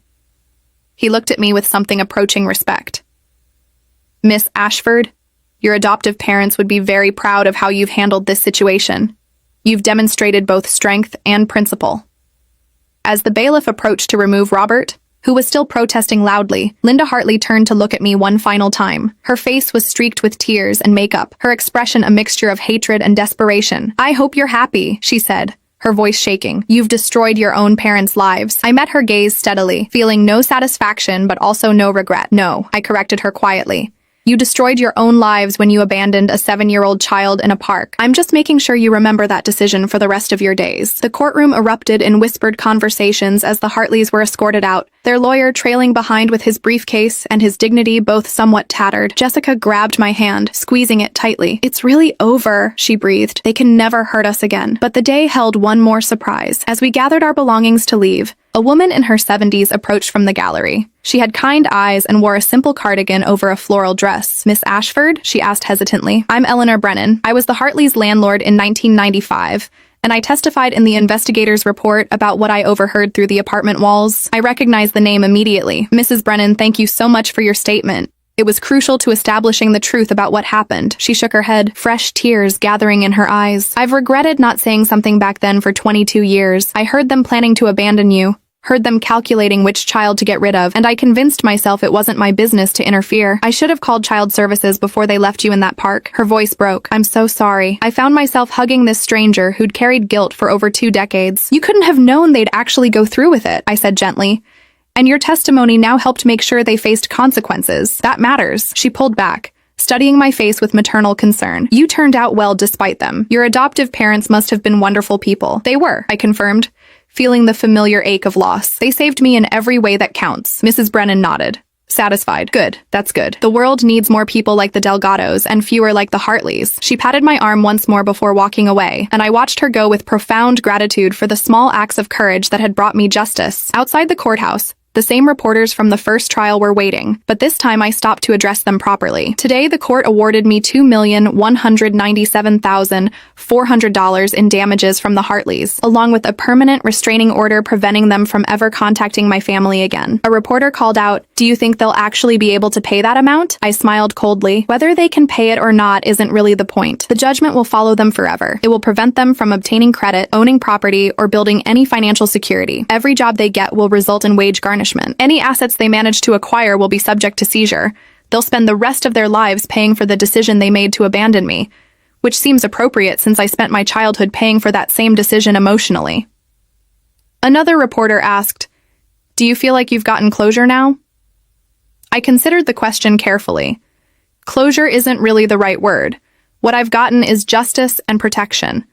He looked at me with something approaching respect. Miss Ashford, your adoptive parents would be very proud of how you've handled this situation. You've demonstrated both strength and principle. As the bailiff approached to remove Robert, who was still protesting loudly, Linda Hartley turned to look at me one final time. Her face was streaked with tears and makeup, her expression a mixture of hatred and desperation. "I hope you're happy," she said, her voice shaking. "You've destroyed your own parents' lives." I met her gaze steadily, feeling no satisfaction but also no regret. "No," I corrected her quietly. "You destroyed your own lives when you abandoned a 7-year-old child in a park. I'm just making sure you remember that decision for the rest of your days." The courtroom erupted in whispered conversations as the Hartleys were escorted out, their lawyer trailing behind with his briefcase and his dignity both somewhat tattered. Jessica grabbed my hand, squeezing it tightly. "It's really over," she breathed. "They can never hurt us again." But the day held one more surprise. As we gathered our belongings to leave, a woman in her 70s approached from the gallery. She had kind eyes and wore a simple cardigan over a floral dress. "Miss Ashford?" she asked hesitantly. "I'm Eleanor Brennan. I was the Hartleys' landlord in 1995, and I testified in the investigator's report about what I overheard through the apartment walls." I recognized the name immediately. "Mrs. Brennan, thank you so much for your statement. It was crucial to establishing the truth about what happened." She shook her head, fresh tears gathering in her eyes. "I've regretted not saying something back then for 22 years. I heard them planning to abandon you, heard them calculating which child to get rid of, and I convinced myself it wasn't my business to interfere. I should have called child services before they left you in that park." Her voice broke. "I'm so sorry. I found myself hugging this stranger who'd carried guilt for over 2 decades. You couldn't have known they'd actually go through with it," I said gently. "And your testimony now helped make sure they faced consequences. That matters." She pulled back, studying my face with maternal concern. "You turned out well despite them. Your adoptive parents must have been wonderful people." "They were," I confirmed, feeling the familiar ache of loss. "They saved me in every way that counts." Mrs. Brennan nodded, satisfied. "Good, that's good. The world needs more people like the Delgados and fewer like the Hartleys." She patted my arm once more before walking away, and I watched her go with profound gratitude for the small acts of courage that had brought me justice. Outside the courthouse, the same reporters from the first trial were waiting, but this time I stopped to address them properly. Today, the court awarded me $2,197,400 in damages from the Hartleys, along with a permanent restraining order preventing them from ever contacting my family again. A reporter called out, "Do you think they'll actually be able to pay that amount?" I smiled coldly. "Whether they can pay it or not isn't really the point. The judgment will follow them forever. It will prevent them from obtaining credit, owning property, or building any financial security. Every job they get will result in wage garnishment. Any assets they manage to acquire will be subject to seizure. They'll spend the rest of their lives paying for the decision they made to abandon me, which seems appropriate since I spent my childhood paying for that same decision emotionally." Another reporter asked, "Do you feel like you've gotten closure now?" I considered the question carefully. Closure isn't really the right word. What I've gotten is justice and protection.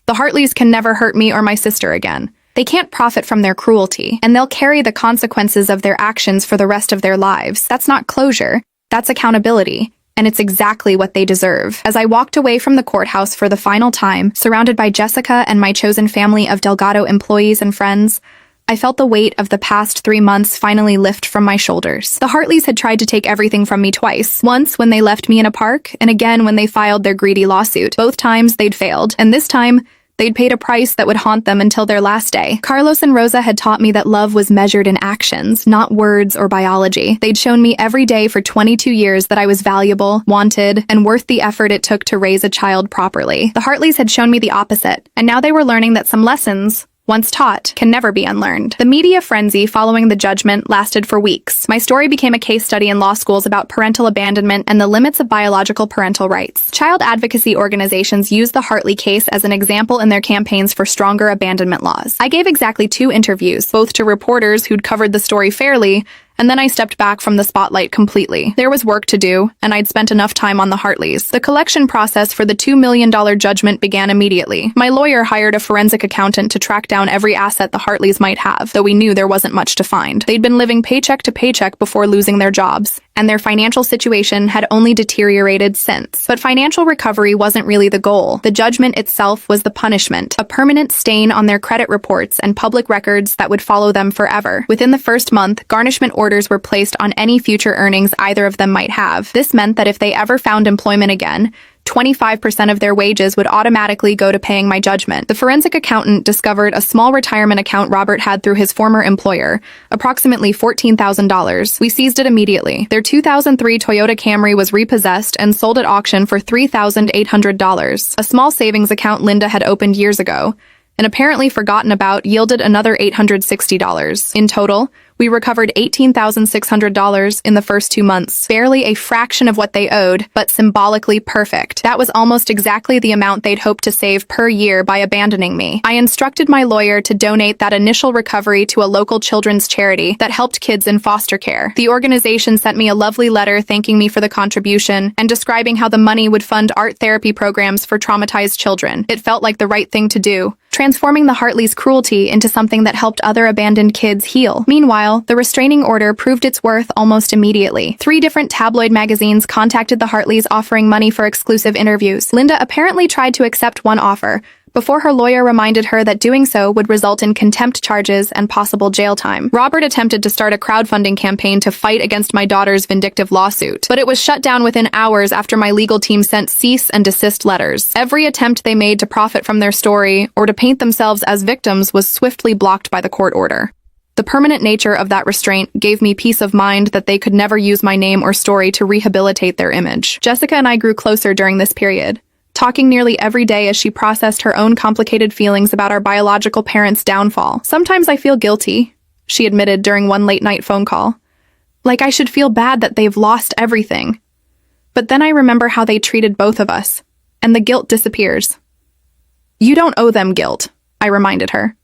The Hartleys can never hurt me or my sister again. They can't profit from their cruelty, and they'll carry the consequences of their actions for the rest of their lives. That's not closure, that's accountability, and it's exactly what they deserve. As I walked away from the courthouse for the final time, surrounded by Jessica and my chosen family of Delgado employees and friends, I felt the weight of the past 3 months finally lift from my shoulders. The Hartleys had tried to take everything from me twice. Once when they left me in a park, and again when they filed their greedy lawsuit. Both times they'd failed, and this time, they'd paid a price that would haunt them until their last day. Carlos and Rosa had taught me that love was measured in actions, not words or biology. They'd shown me every day for 22 years that I was valuable, wanted, and worth the effort it took to raise a child properly. The Hartleys had shown me the opposite, and now they were learning that some lessons, once taught, can never be unlearned. The media frenzy following the judgment lasted for weeks. My story became a case study in law schools about parental abandonment and the limits of biological parental rights. Child advocacy organizations used the Hartley case as an example in their campaigns for stronger abandonment laws. I gave exactly 2 interviews, both to reporters who'd covered the story fairly, and then I stepped back from the spotlight completely. There was work to do, and I'd spent enough time on the Hartleys. The collection process for the $2 million judgment began immediately. My lawyer hired a forensic accountant to track down every asset the Hartleys might have, though we knew there wasn't much to find. They'd been living paycheck to paycheck before losing their jobs, and their financial situation had only deteriorated since. But financial recovery wasn't really the goal. The judgment itself was the punishment, a permanent stain on their credit reports and public records that would follow them forever. Within the first month, garnishment orders were placed on any future earnings either of them might have. This meant that if they ever found employment again, 25% of their wages would automatically go to paying my judgment. The forensic accountant discovered a small retirement account Robert had through his former employer, approximately $14,000. We seized it immediately. Their 2003 Toyota Camry was repossessed and sold at auction for $3,800. A small savings account Linda had opened years ago, and apparently forgotten about, yielded another $860. In total, we recovered $18,600 in the first 2 months, barely a fraction of what they owed, but symbolically perfect. That was almost exactly the amount they'd hoped to save per year by abandoning me. I instructed my lawyer to donate that initial recovery to a local children's charity that helped kids in foster care. The organization sent me a lovely letter thanking me for the contribution and describing how the money would fund art therapy programs for traumatized children. It felt like the right thing to do, transforming the Hartleys' cruelty into something that helped other abandoned kids heal. Meanwhile, the restraining order proved its worth almost immediately. 3 different tabloid magazines contacted the Hartleys offering money for exclusive interviews. Linda apparently tried to accept one offer, before her lawyer reminded her that doing so would result in contempt charges and possible jail time. Robert attempted to start a crowdfunding campaign to fight against my daughter's vindictive lawsuit, but it was shut down within hours after my legal team sent cease and desist letters. Every attempt they made to profit from their story or to paint themselves as victims was swiftly blocked by the court order. The permanent nature of that restraint gave me peace of mind that they could never use my name or story to rehabilitate their image. Jessica and I grew closer during this period, talking nearly every day as she processed her own complicated feelings about our biological parents' downfall. Sometimes I feel guilty, she admitted during one late-night phone call. Like I should feel bad that they've lost everything. But then I remember how they treated both of us, and the guilt disappears. You don't owe them guilt, I reminded her.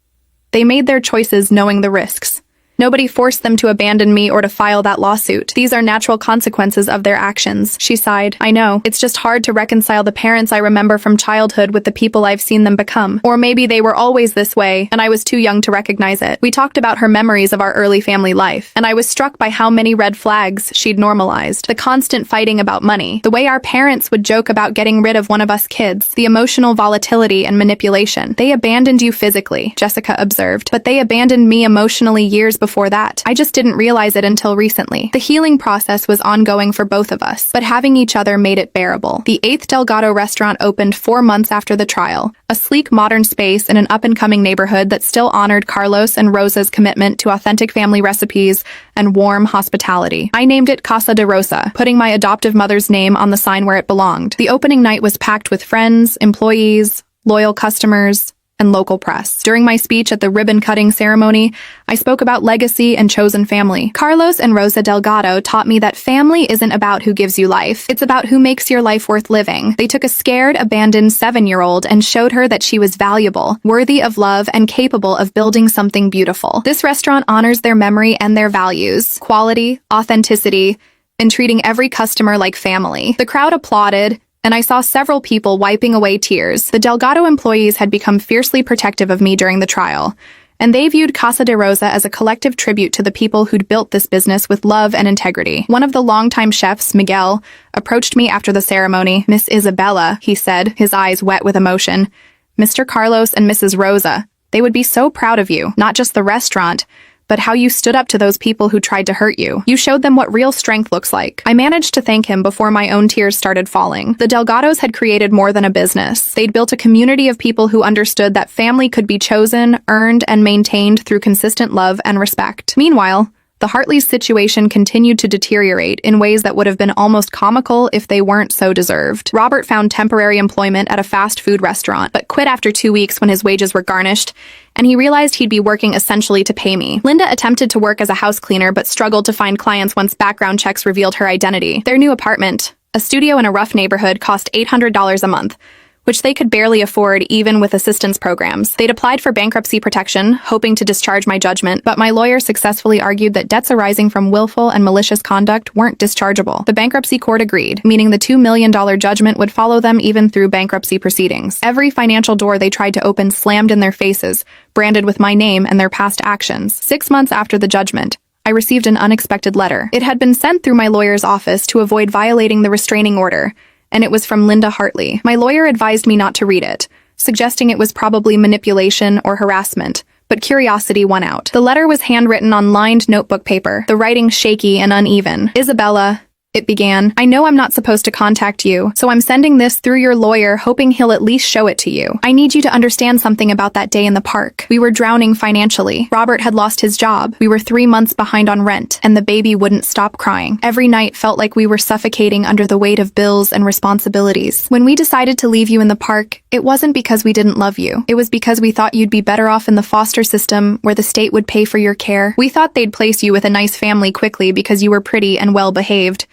They made their choices knowing the risks. Nobody forced them to abandon me or to file that lawsuit. These are natural consequences of their actions. She sighed. I know. It's just hard to reconcile the parents I remember from childhood with the people I've seen them become. Or maybe they were always this way, and I was too young to recognize it. We talked about her memories of our early family life, and I was struck by how many red flags she'd normalized. The constant fighting about money, the way our parents would joke about getting rid of one of us kids, the emotional volatility and manipulation. They abandoned you physically, Jessica observed, but they abandoned me emotionally years before that. I just didn't realize it until recently. The healing process was ongoing for both of us, but having each other made it bearable. The 8th Delgado restaurant opened 4 months after the trial, a sleek modern space in an up-and-coming neighborhood that still honored Carlos and Rosa's commitment to authentic family recipes and warm hospitality. I named it Casa de Rosa, putting my adoptive mother's name on the sign where it belonged. The opening night was packed with friends, employees, loyal customers, and local press. During my speech at the ribbon-cutting ceremony, I spoke about legacy and chosen family. Carlos and Rosa Delgado taught me that family isn't about who gives you life. It's about who makes your life worth living. They took a scared, abandoned 7-year-old and showed her that she was valuable, worthy of love, and capable of building something beautiful. This restaurant honors their memory and their values: quality, authenticity, and treating every customer like family. The crowd applauded, and I saw several people wiping away tears. The Delgado employees had become fiercely protective of me during the trial, and they viewed Casa de Rosa as a collective tribute to the people who'd built this business with love and integrity. One of the longtime chefs, Miguel, approached me after the ceremony. "Miss Isabella," he said, his eyes wet with emotion. "Mr. Carlos and Mrs. Rosa, they would be so proud of you, not just the restaurant, but how you stood up to those people who tried to hurt you. You showed them what real strength looks like." I managed to thank him before my own tears started falling. The Delgados had created more than a business. They'd built a community of people who understood that family could be chosen, earned, and maintained through consistent love and respect. Meanwhile, the Hartleys' situation continued to deteriorate in ways that would have been almost comical if they weren't so deserved. Robert found temporary employment at a fast food restaurant, but quit after 2 weeks when his wages were garnished, and he realized he'd be working essentially to pay me. Linda attempted to work as a house cleaner but struggled to find clients once background checks revealed her identity. Their new apartment, a studio in a rough neighborhood, cost $800 a month, which they could barely afford even with assistance programs. They'd applied for bankruptcy protection, hoping to discharge my judgment, but my lawyer successfully argued that debts arising from willful and malicious conduct weren't dischargeable. The bankruptcy court agreed, meaning the $2 million judgment would follow them even through bankruptcy proceedings. Every financial door they tried to open slammed in their faces, branded with my name and their past actions. 6 months after the judgment, I received an unexpected letter. It had been sent through my lawyer's office to avoid violating the restraining order, and it was from Linda Hartley. My lawyer advised me not to read it, suggesting it was probably manipulation or harassment, but curiosity won out. The letter was handwritten on lined notebook paper, the writing shaky and uneven. "Isabella, It began. I know I'm not supposed to contact you, so I'm sending this through your lawyer, hoping he'll at least show it to you. I need you to understand something about that day in the park. We were drowning financially. Robert had lost his job. We were 3 months behind on rent, and the baby wouldn't stop crying. Every night felt like we were suffocating under the weight of bills and responsibilities. When we decided to leave you in the park, it wasn't because we didn't love you. It was because we thought you'd be better off in the foster system, where the state would pay for your care. We thought they'd place you with a nice family quickly because you were pretty and well-behaved.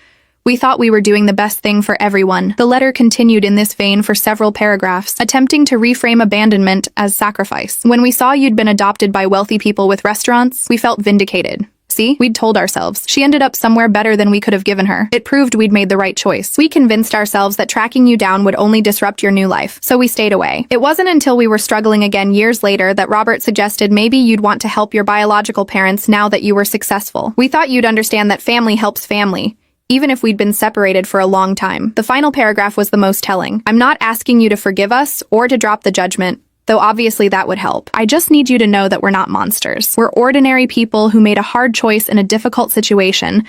We thought we were doing the best thing for everyone. The letter continued in this vein for several paragraphs, attempting to reframe abandonment as sacrifice. When we saw you'd been adopted by wealthy people with restaurants, we felt vindicated. See, we'd told ourselves. She ended up somewhere better than we could have given her. It proved we'd made the right choice. We convinced ourselves that tracking you down would only disrupt your new life, so we stayed away. It wasn't until we were struggling again years later that Robert suggested maybe you'd want to help your biological parents now that you were successful. We thought you'd understand that family helps family, even if we'd been separated for a long time. The final paragraph was the most telling. I'm not asking you to forgive us or to drop the judgment, though obviously that would help. I just need you to know that we're not monsters. We're ordinary people who made a hard choice in a difficult situation,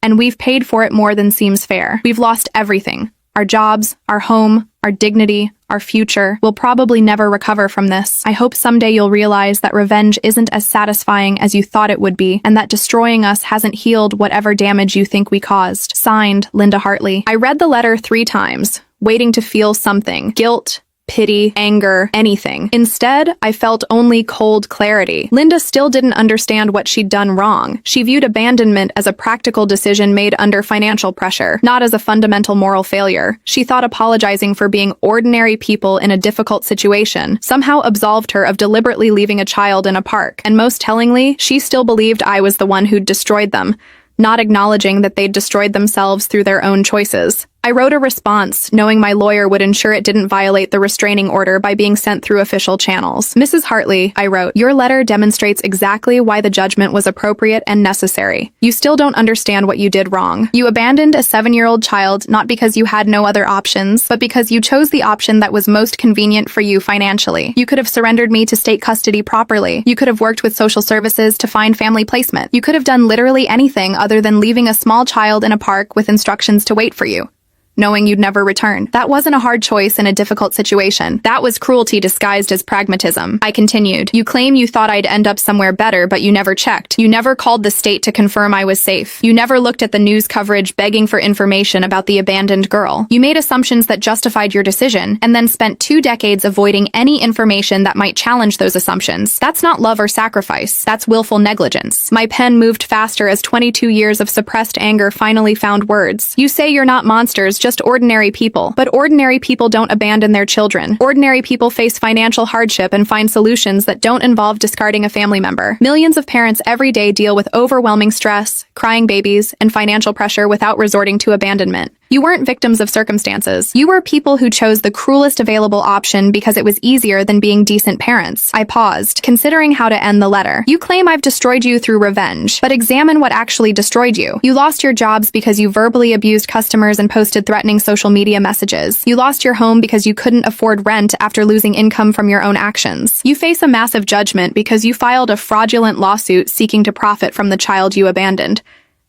and we've paid for it more than seems fair. We've lost everything. Our jobs, our home, our dignity, our future. We'll probably never recover from this. I hope someday you'll realize that revenge isn't as satisfying as you thought it would be, and that destroying us hasn't healed whatever damage you think we caused. Signed, Linda Hartley. I read the letter 3 times, waiting to feel something. Guilt, pity, anger, anything. Instead, I felt only cold clarity. Linda still didn't understand what she'd done wrong. She viewed abandonment as a practical decision made under financial pressure, not as a fundamental moral failure. She thought apologizing for being ordinary people in a difficult situation somehow absolved her of deliberately leaving a child in a park. And most tellingly, she still believed I was the one who'd destroyed them, not acknowledging that they'd destroyed themselves through their own choices. I wrote a response, knowing my lawyer would ensure it didn't violate the restraining order by being sent through official channels. Mrs. Hartley, I wrote, your letter demonstrates exactly why the judgment was appropriate and necessary. You still don't understand what you did wrong. You abandoned a 7-year-old child not because you had no other options, but because you chose the option that was most convenient for you financially. You could have surrendered me to state custody properly. You could have worked with social services to find family placement. You could have done literally anything other than leaving a small child in a park with instructions to wait for you, knowing you'd never return. That wasn't a hard choice in a difficult situation. That was cruelty disguised as pragmatism. I continued. You claim you thought I'd end up somewhere better, but you never checked. You never called the state to confirm I was safe. You never looked at the news coverage begging for information about the abandoned girl. You made assumptions that justified your decision, and then spent 2 decades avoiding any information that might challenge those assumptions. That's not love or sacrifice. That's willful negligence. My pen moved faster as 22 years of suppressed anger finally found words. You say you're not monsters, just ordinary people. But ordinary people don't abandon their children. Ordinary people face financial hardship and find solutions that don't involve discarding a family member. Millions of parents every day deal with overwhelming stress, crying babies, and financial pressure without resorting to abandonment. You weren't victims of circumstances. You were people who chose the cruelest available option because it was easier than being decent parents. I paused, considering how to end the letter. You claim I've destroyed you through revenge, but examine what actually destroyed you. You lost your jobs because you verbally abused customers and posted threatening social media messages. You lost your home because you couldn't afford rent after losing income from your own actions. You face a massive judgment because you filed a fraudulent lawsuit seeking to profit from the child you abandoned.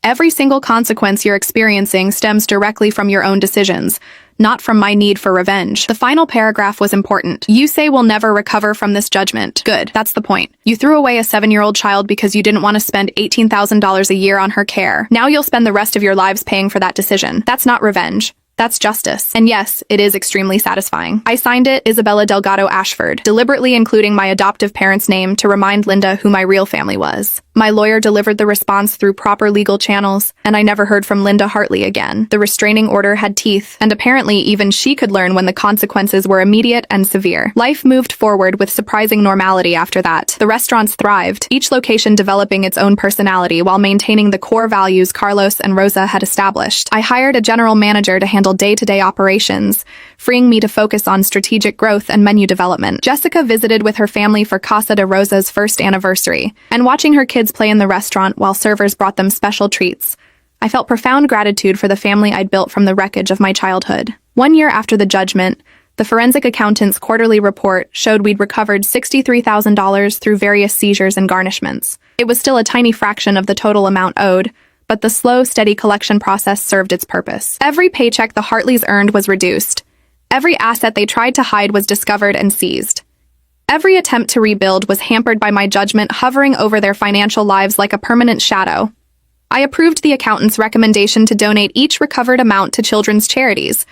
Every single consequence you're experiencing stems directly from your own decisions, not from my need for revenge. The final paragraph was important. You say we'll never recover from this judgment. Good, that's the point. You threw away a 7-year-old child because you didn't want to spend $18,000 a year on her care. Now you'll spend the rest of your lives paying for that decision. That's not revenge. That's justice. And yes, it is extremely satisfying. I signed it Isabella Delgado Ashford, deliberately including my adoptive parents' name to remind Linda who my real family was. My lawyer delivered the response through proper legal channels, and I never heard from Linda Hartley again. The restraining order had teeth, and apparently even she could learn when the consequences were immediate and severe. Life moved forward with surprising normality after that. The restaurants thrived, each location developing its own personality while maintaining the core values Carlos and Rosa had established. I hired a general manager to handle day-to-day operations, freeing me to focus on strategic growth and menu development. Jessica visited with her family for Casa de Rosa's first anniversary, and watching her kids play in the restaurant while servers brought them special treats, I felt profound gratitude for the family I'd built from the wreckage of my childhood. 1 year after the judgment, the forensic accountant's quarterly report showed we'd recovered $63,000 through various seizures and garnishments. It was still a tiny fraction of the total amount owed, but the slow, steady collection process served its purpose. Every paycheck the Hartleys earned was reduced. Every asset they tried to hide was discovered and seized. Every attempt to rebuild was hampered by my judgment hovering over their financial lives like a permanent shadow. I approved the accountant's recommendation to donate each recovered amount to children's charities,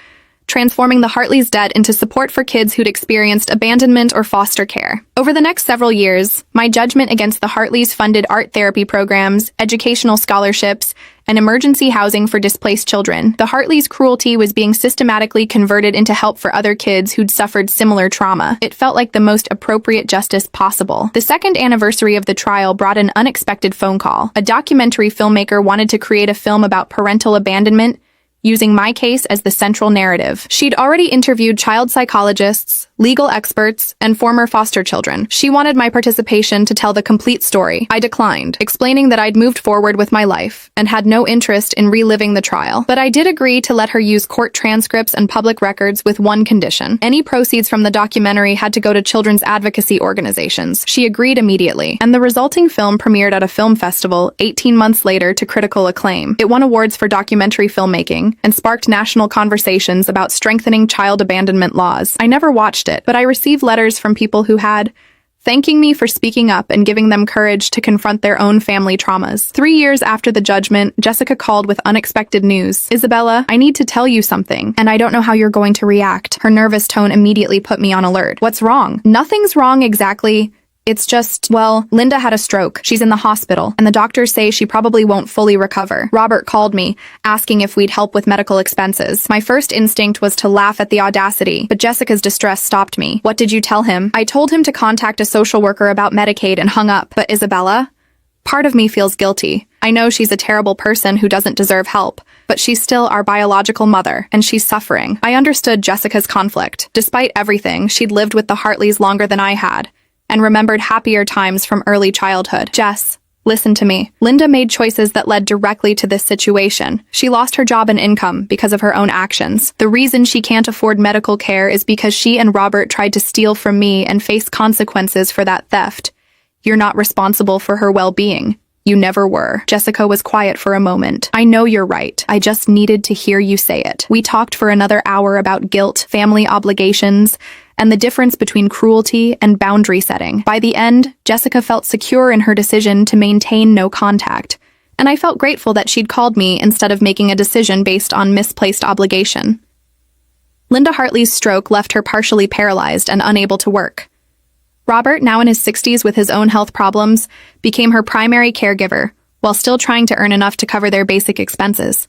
transforming the Hartleys' debt into support for kids who'd experienced abandonment or foster care. Over the next several years, my judgment against the Hartleys funded art therapy programs, educational scholarships, and emergency housing for displaced children. The Hartleys' cruelty was being systematically converted into help for other kids who'd suffered similar trauma. It felt like the most appropriate justice possible. The second anniversary of the trial brought an unexpected phone call. A documentary filmmaker wanted to create a film about parental abandonment, using my case as the central narrative. She'd already interviewed child psychologists, legal experts, and former foster children. She wanted my participation to tell the complete story. I declined, explaining that I'd moved forward with my life and had no interest in reliving the trial. But I did agree to let her use court transcripts and public records with one condition. Any proceeds from the documentary had to go to children's advocacy organizations. She agreed immediately, and the resulting film premiered at a film festival 18 months later to critical acclaim. It won awards for documentary filmmaking and sparked national conversations about strengthening child abandonment laws. I never watched it, but I received letters from people who had, thanking me for speaking up and giving them courage to confront their own family traumas. 3 years after the judgment, Jessica called with unexpected news. "Isabella, I need to tell you something, and I don't know how you're going to react." Her nervous tone immediately put me on alert. "What's wrong?" "Nothing's wrong exactly. It's just, well, Linda had a stroke. She's in the hospital, and the doctors say she probably won't fully recover." Robert called me, asking if we'd help with medical expenses. My first instinct was to laugh at the audacity, but Jessica's distress stopped me. "What did you tell him?" "I told him to contact a social worker about Medicaid and hung up." "But Isabella?" Part of me feels guilty. I know she's a terrible person who doesn't deserve help, but she's still our biological mother, and she's suffering. I understood Jessica's conflict. Despite everything, she'd lived with the Hartleys longer than I had, and remembered happier times from early childhood. "Jess, listen to me. Linda made choices that led directly to this situation. She lost her job and income because of her own actions. The reason she can't afford medical care is because she and Robert tried to steal from me and face consequences for that theft. You're not responsible for her well-being. You never were." Jessica was quiet for a moment. "I know you're right. I just needed to hear you say it." We talked for another hour about guilt, family obligations, and the difference between cruelty and boundary setting. By the end, Jessica felt secure in her decision to maintain no contact, and I felt grateful that she'd called me instead of making a decision based on misplaced obligation. Linda Hartley's stroke left her partially paralyzed and unable to work. Robert, now in his 60s with his own health problems, became her primary caregiver, while still trying to earn enough to cover their basic expenses.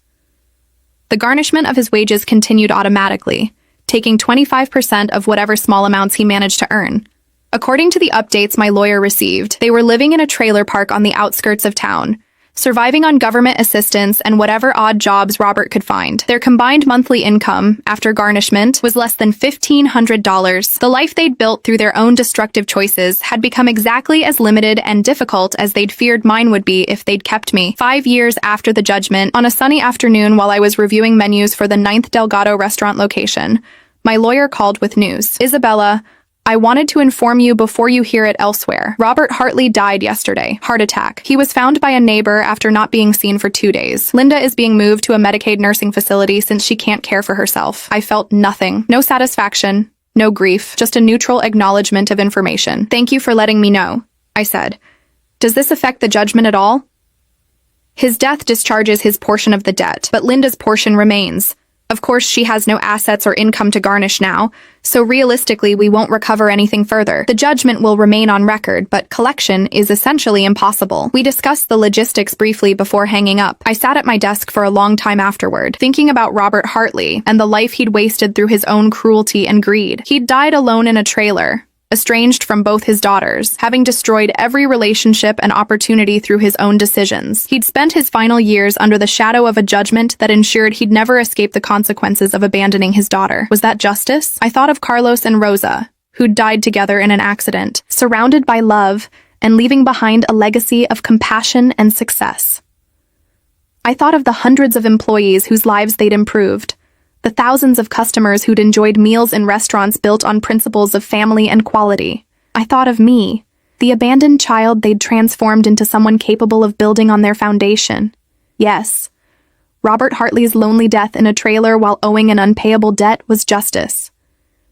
The garnishment of his wages continued automatically, taking 25% of whatever small amounts he managed to earn. According to the updates my lawyer received, they were living in a trailer park on the outskirts of town, surviving on government assistance and whatever odd jobs Robert could find. Their combined monthly income, after garnishment, was less than $1,500. The life they'd built through their own destructive choices had become exactly as limited and difficult as they'd feared mine would be if they'd kept me. 5 years after the judgment, on a sunny afternoon while I was reviewing menus for the 9th Delgado restaurant location, my lawyer called with news. "Isabella, I wanted to inform you before you hear it elsewhere. Robert Hartley died yesterday. Heart attack. He was found by a neighbor after not being seen for 2 days. Linda is being moved to a Medicaid nursing facility since she can't care for herself." I felt nothing. No satisfaction, no grief, just a neutral acknowledgement of information. "Thank you for letting me know," I said. "Does this affect the judgment at all?" "His death discharges his portion of the debt, but Linda's portion remains. Of course, she has no assets or income to garnish now, so realistically we won't recover anything further. The judgment will remain on record, but collection is essentially impossible." We discussed the logistics briefly before hanging up. I sat at my desk for a long time afterward, thinking about Robert Hartley and the life he'd wasted through his own cruelty and greed. He'd died alone in a trailer, estranged from both his daughters, having destroyed every relationship and opportunity through his own decisions. He'd spent his final years under the shadow of a judgment that ensured he'd never escape the consequences of abandoning his daughter. Was that justice? I thought of Carlos and Rosa, who'd died together in an accident, surrounded by love and leaving behind a legacy of compassion and success. I thought of the hundreds of employees whose lives they'd improved, the thousands of customers who'd enjoyed meals in restaurants built on principles of family and quality. I thought of me, the abandoned child they'd transformed into someone capable of building on their foundation. Yes. Robert Hartley's lonely death in a trailer while owing an unpayable debt was justice.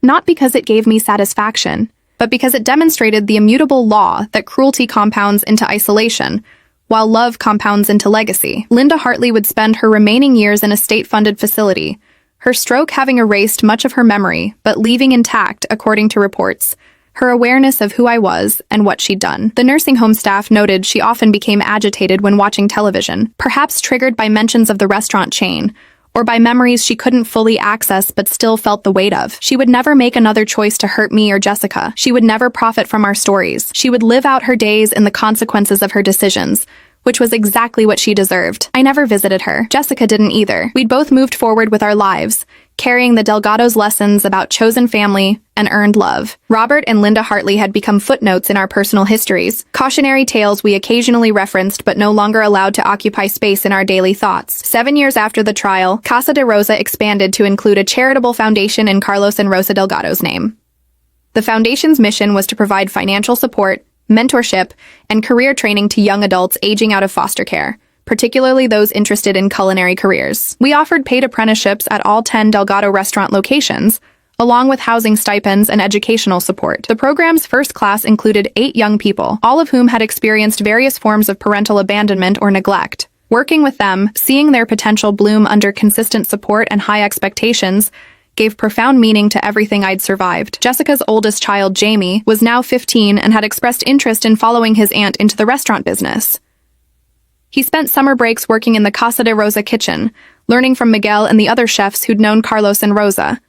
Not because it gave me satisfaction, but because it demonstrated the immutable law that cruelty compounds into isolation, while love compounds into legacy. Linda Hartley would spend her remaining years in a state-funded facility, her stroke having erased much of her memory, but leaving intact, according to reports, her awareness of who I was and what she'd done. The nursing home staff noted she often became agitated when watching television, perhaps triggered by mentions of the restaurant chain, or by memories she couldn't fully access but still felt the weight of. She would never make another choice to hurt me or Jessica. She would never profit from our stories. She would live out her days in the consequences of her decisions, which was exactly what she deserved. I never visited her. Jessica didn't either. We'd both moved forward with our lives, carrying the Delgados' lessons about chosen family and earned love. Robert and Linda Hartley had become footnotes in our personal histories, cautionary tales we occasionally referenced but no longer allowed to occupy space in our daily thoughts. 7 years after the trial, Casa de Rosa expanded to include a charitable foundation in Carlos and Rosa Delgado's name. The foundation's mission was to provide financial support, mentorship, and career training to young adults aging out of foster care, particularly those interested in culinary careers. We offered paid apprenticeships at all 10 Delgado restaurant locations, along with housing stipends and educational support. The program's first class included 8 young people, all of whom had experienced various forms of parental abandonment or neglect. Working with them, seeing their potential bloom under consistent support and high expectations, gave profound meaning to everything I'd survived. Jessica's oldest child, Jamie, was now 15 and had expressed interest in following his aunt into the restaurant business. He spent summer breaks working in the Casa de Rosa kitchen, learning from Miguel and the other chefs who'd known Carlos and Rosa.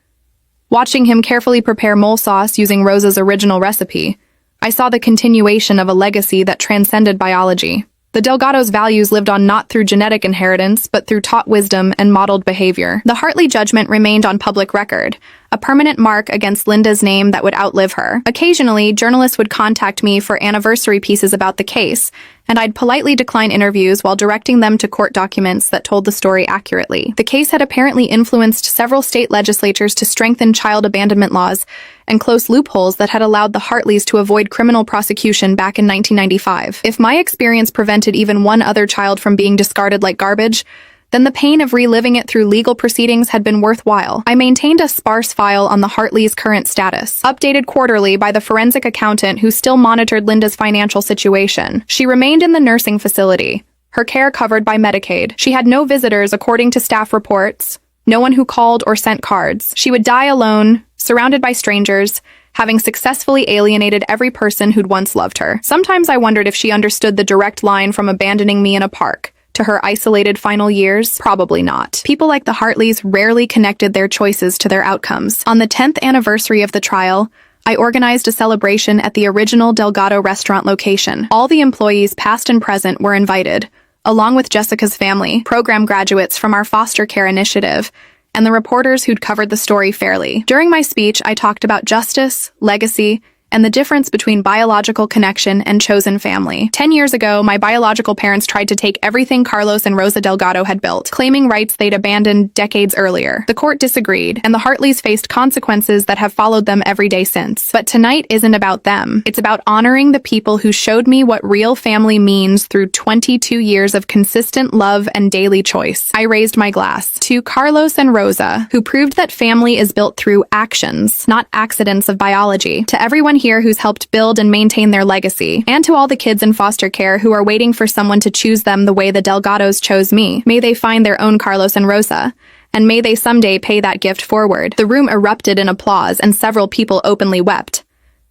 Watching him carefully prepare mole sauce using Rosa's original recipe, I saw the continuation of a legacy that transcended biology. The Delgados' values lived on not through genetic inheritance, but through taught wisdom and modeled behavior. The Hartley judgment remained on public record, a permanent mark against Linda's name that would outlive her. Occasionally, journalists would contact me for anniversary pieces about the case, and I'd politely decline interviews while directing them to court documents that told the story accurately. The case had apparently influenced several state legislatures to strengthen child abandonment laws and close loopholes that had allowed the Hartleys to avoid criminal prosecution back in 1995. If my experience prevented even one other child from being discarded like garbage, then the pain of reliving it through legal proceedings had been worthwhile. I maintained a sparse file on the Hartleys' current status, updated quarterly by the forensic accountant who still monitored Linda's financial situation. She remained in the nursing facility, her care covered by Medicaid. She had no visitors according to staff reports, no one who called or sent cards. She would die alone, surrounded by strangers, having successfully alienated every person who'd once loved her. Sometimes I wondered if she understood the direct line from abandoning me in a park to her isolated final years. Probably not. People like the Hartleys rarely connected their choices to their outcomes. On the 10th anniversary of the trial, I organized a celebration at the original Delgado restaurant location. All the employees, past and present, were invited, along with Jessica's family, program graduates from our foster care initiative, and the reporters who'd covered the story fairly. During my speech, I talked about justice, legacy, and the difference between biological connection and chosen family. 10 years ago, my biological parents tried to take everything Carlos and Rosa Delgado had built, claiming rights they'd abandoned decades earlier. The court disagreed, and the Hartleys faced consequences that have followed them every day since. But tonight isn't about them. It's about honoring the people who showed me what real family means through 22 years of consistent love and daily choice. I raised my glass to Carlos and Rosa, who proved that family is built through actions, not accidents of biology. To everyone here who's helped build and maintain their legacy, and to all the kids in foster care who are waiting for someone to choose them the way the Delgados chose me. May they find their own Carlos and Rosa, and may they someday pay that gift forward. The room erupted in applause, and several people openly wept.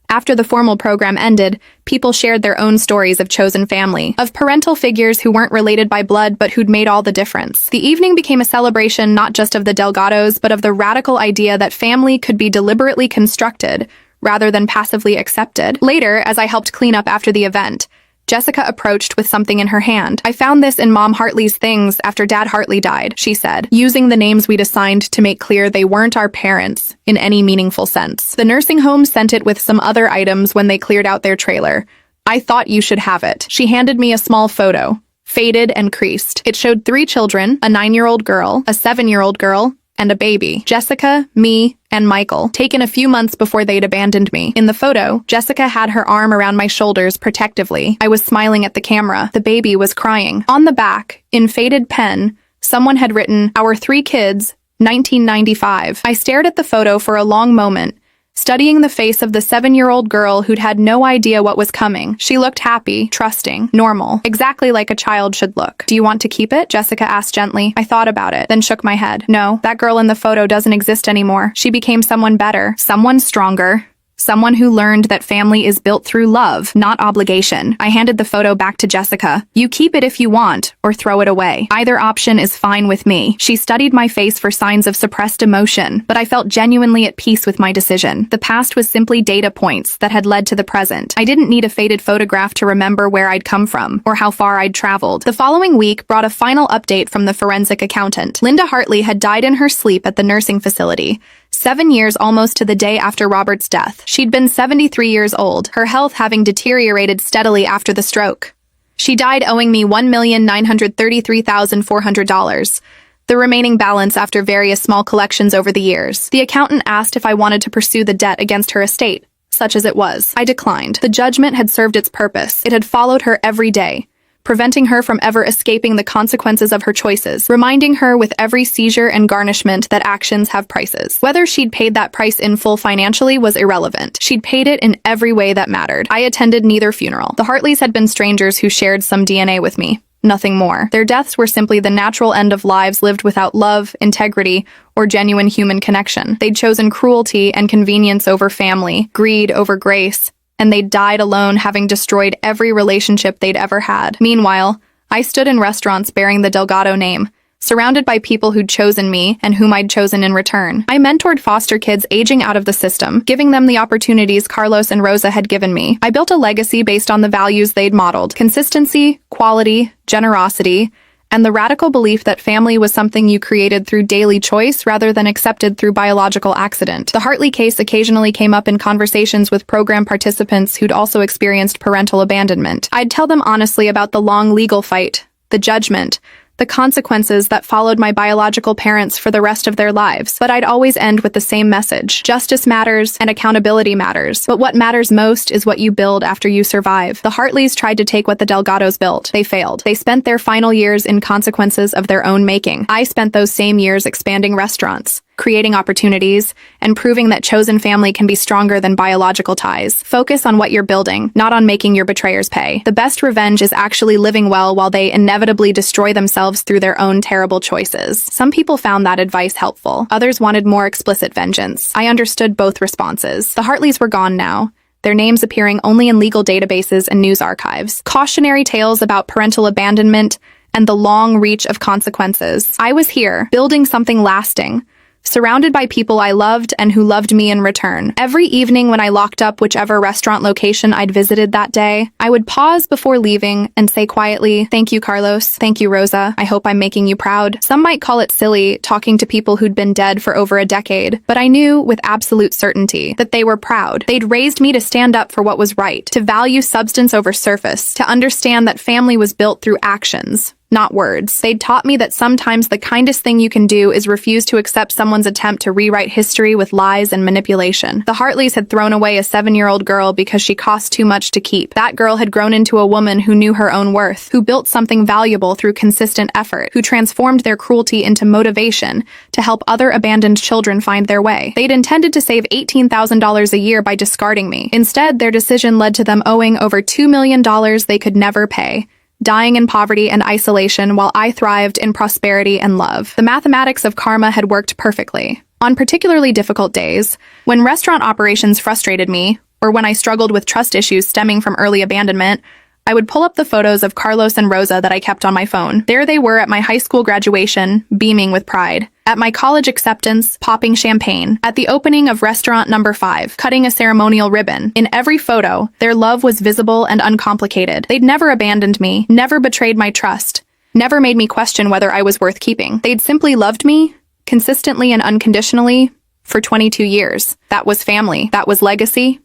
After the formal program ended, people shared their own stories of chosen family, of parental figures who weren't related by blood but who'd made all the difference. The evening became a celebration not just of the Delgados, but of the radical idea that family could be deliberately constructed, rather than passively accepted. Later, as I helped clean up after the event, Jessica approached with something in her hand. "I found this in Mom Hartley's things after Dad Hartley died," she said, using the names we'd assigned to make clear they weren't our parents in any meaningful sense. The nursing home sent it with some other items when they cleared out their trailer. "I thought you should have it." She handed me a small photo, faded and creased. It showed 3 children, a 9-year-old girl, a 7-year-old girl, and a baby. Jessica, me, and Michael, taken a few months before they'd abandoned me. In the photo, Jessica had her arm around my shoulders protectively. I was smiling at the camera. The baby was crying. On the back, in faded pen, someone had written, "Our 3 kids, 1995. I stared at the photo for a long moment, studying the face of the 7-year-old girl who'd had no idea what was coming. She looked happy, trusting, normal, exactly like a child should look. "Do you want to keep it?" Jessica asked gently. I thought about it, then shook my head. No, that girl in the photo doesn't exist anymore. She became someone better, someone stronger. Someone who learned that family is built through love, not obligation. I handed the photo back to Jessica. You keep it if you want, or throw it away. Either option is fine with me. She studied my face for signs of suppressed emotion, but I felt genuinely at peace with my decision. The past was simply data points that had led to the present. I didn't need a faded photograph to remember where I'd come from, or how far I'd traveled. The following week brought a final update from the forensic accountant. Linda Hartley had died in her sleep at the nursing facility, 7 years almost to the day after Robert's death. She'd been 73 years old, her health having deteriorated steadily after the stroke. She died owing me $1,933,400, the remaining balance after various small collections over the years. The accountant asked if I wanted to pursue the debt against her estate, such as it was. I declined. The judgment had served its purpose. It had followed her every day, preventing her from ever escaping the consequences of her choices, reminding her with every seizure and garnishment that actions have prices. Whether she'd paid that price in full financially was irrelevant. She'd paid it in every way that mattered. I attended neither funeral. The Hartleys had been strangers who shared some DNA with me. Nothing more. Their deaths were simply the natural end of lives lived without love, integrity, or genuine human connection. They'd chosen cruelty and convenience over family, greed over grace, and they died alone, having destroyed every relationship they'd ever had. Meanwhile, I stood in restaurants bearing the Delgado name, surrounded by people who'd chosen me and whom I'd chosen in return. I mentored foster kids aging out of the system, giving them the opportunities Carlos and Rosa had given me. I built a legacy based on the values they'd modeled: consistency, quality, generosity, and the radical belief that family was something you created through daily choice rather than accepted through biological accident. The Hartley case occasionally came up in conversations with program participants who'd also experienced parental abandonment. I'd tell them honestly about the long legal fight, the judgment, the consequences that followed my biological parents for the rest of their lives. But I'd always end with the same message: justice matters and accountability matters. But what matters most is what you build after you survive. The Hartleys tried to take what the Delgados built. They failed. They spent their final years in consequences of their own making. I spent those same years expanding restaurants, creating opportunities, and proving that chosen family can be stronger than biological ties. Focus on what you're building, not on making your betrayers pay. The best revenge is actually living well while they inevitably destroy themselves through their own terrible choices. Some people found that advice helpful. Others wanted more explicit vengeance. I understood both responses. The Hartleys were gone now, their names appearing only in legal databases and news archives. Cautionary tales about parental abandonment and the long reach of consequences. I was here, building something lasting, surrounded by people I loved and who loved me in return. Every evening when I locked up whichever restaurant location I'd visited that day, I would pause before leaving and say quietly, "Thank you, Carlos. Thank you, Rosa. I hope I'm making you proud." Some might call it silly, talking to people who'd been dead for over a decade, but I knew with absolute certainty that they were proud. They'd raised me to stand up for what was right, to value substance over surface, to understand that family was built through actions, not words. They'd taught me that sometimes the kindest thing you can do is refuse to accept someone's attempt to rewrite history with lies and manipulation. The Hartleys had thrown away a 7-year-old girl because she cost too much to keep. That girl had grown into a woman who knew her own worth, who built something valuable through consistent effort, who transformed their cruelty into motivation to help other abandoned children find their way. They'd intended to save $18,000 a year by discarding me. Instead, their decision led to them owing over $2 million they could never pay, dying in poverty and isolation while I thrived in prosperity and love. The mathematics of karma had worked perfectly. On particularly difficult days, when restaurant operations frustrated me, or when I struggled with trust issues stemming from early abandonment, I would pull up the photos of Carlos and Rosa that I kept on my phone. There they were at my high school graduation, beaming with pride. At my college acceptance, popping champagne. At the opening of restaurant number 5, cutting a ceremonial ribbon. In every photo, their love was visible and uncomplicated. They'd never abandoned me, never betrayed my trust, never made me question whether I was worth keeping. They'd simply loved me, consistently and unconditionally, for 22 years. That was family. That was legacy.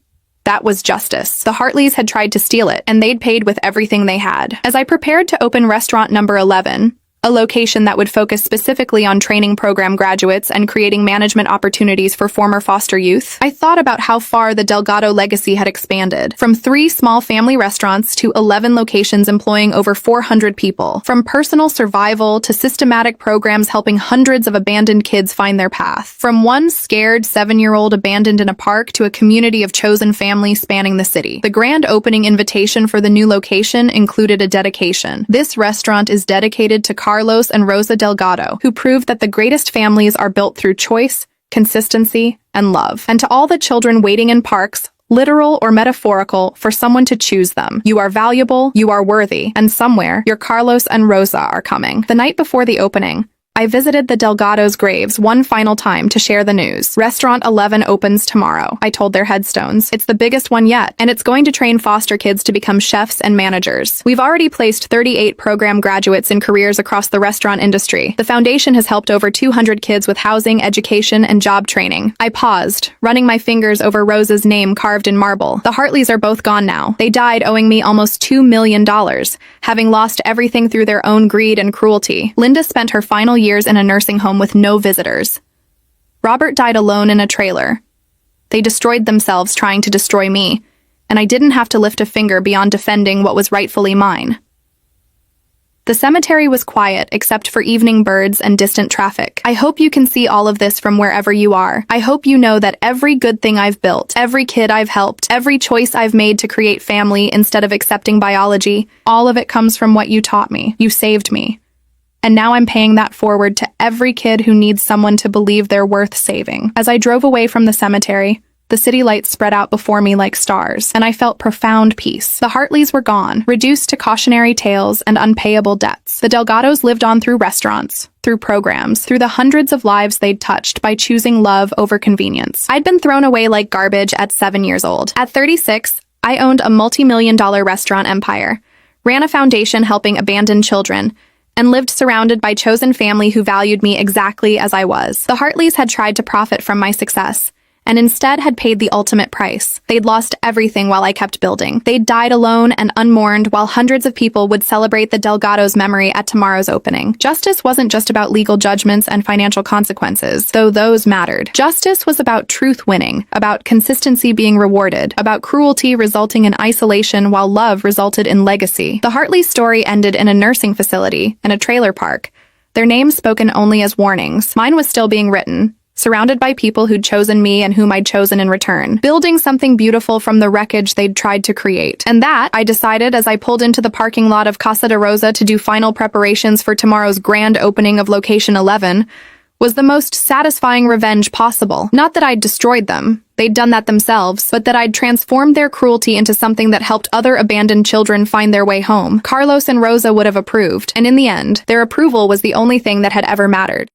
That was justice. The Hartleys had tried to steal it, and they'd paid with everything they had. As I prepared to open restaurant number 11, a location that would focus specifically on training program graduates and creating management opportunities for former foster youth. I thought about how far the Delgado legacy had expanded, from 3 small family restaurants to 11 locations employing over 400 people, from personal survival to systematic programs helping hundreds of abandoned kids find their path, from one scared 7-year-old abandoned in a park to a community of chosen families spanning the city. The grand opening invitation for the new location included a dedication. This restaurant is dedicated to Carlos and Rosa Delgado, who proved that the greatest families are built through choice, consistency, and love. And to all the children waiting in parks, literal or metaphorical, for someone to choose them. You are valuable, you are worthy, and somewhere, your Carlos and Rosa are coming. The night before the opening, I visited the Delgados' graves one final time to share the news. Restaurant 11 opens tomorrow, I told their headstones. It's the biggest one yet, and it's going to train foster kids to become chefs and managers. We've already placed 38 program graduates in careers across the restaurant industry. The foundation has helped over 200 kids with housing, education, and job training. I paused, running my fingers over Rosa's name carved in marble. The Hartleys are both gone now. They died owing me almost $2 million, having lost everything through their own greed and cruelty. Linda spent her final years in a nursing home with no visitors. Robert died alone in a trailer. They destroyed themselves trying to destroy me, and I didn't have to lift a finger beyond defending what was rightfully mine. The cemetery was quiet except for evening birds and distant traffic. I hope you can see all of this from wherever you are. I hope you know that every good thing I've built, every kid I've helped, every choice I've made to create family instead of accepting biology, all of it comes from what you taught me. You saved me. And now I'm paying that forward to every kid who needs someone to believe they're worth saving. As I drove away from the cemetery, the city lights spread out before me like stars, and I felt profound peace. The Hartleys were gone, reduced to cautionary tales and unpayable debts. The Delgados lived on through restaurants, through programs, through the hundreds of lives they'd touched by choosing love over convenience. I'd been thrown away like garbage at 7 years old. At 36, I owned a multi-million-dollar restaurant empire, ran a foundation helping abandoned children, and lived surrounded by chosen family who valued me exactly as I was. The Hartleys had tried to profit from my success, and instead had paid the ultimate price. They'd lost everything while I kept building. They'd died alone and unmourned while hundreds of people would celebrate the Delgados' memory at tomorrow's opening. Justice wasn't just about legal judgments and financial consequences, though those mattered. Justice was about truth winning, about consistency being rewarded, about cruelty resulting in isolation while love resulted in legacy. The Hartley's story ended in a nursing facility, in a trailer park, their names spoken only as warnings. Mine was still being written, surrounded by people who'd chosen me and whom I'd chosen in return, building something beautiful from the wreckage they'd tried to create. And that, I decided as I pulled into the parking lot of Casa de Rosa to do final preparations for tomorrow's grand opening of Location 11, was the most satisfying revenge possible. Not that I'd destroyed them, they'd done that themselves, but that I'd transformed their cruelty into something that helped other abandoned children find their way home. Carlos and Rosa would have approved, and in the end, their approval was the only thing that had ever mattered.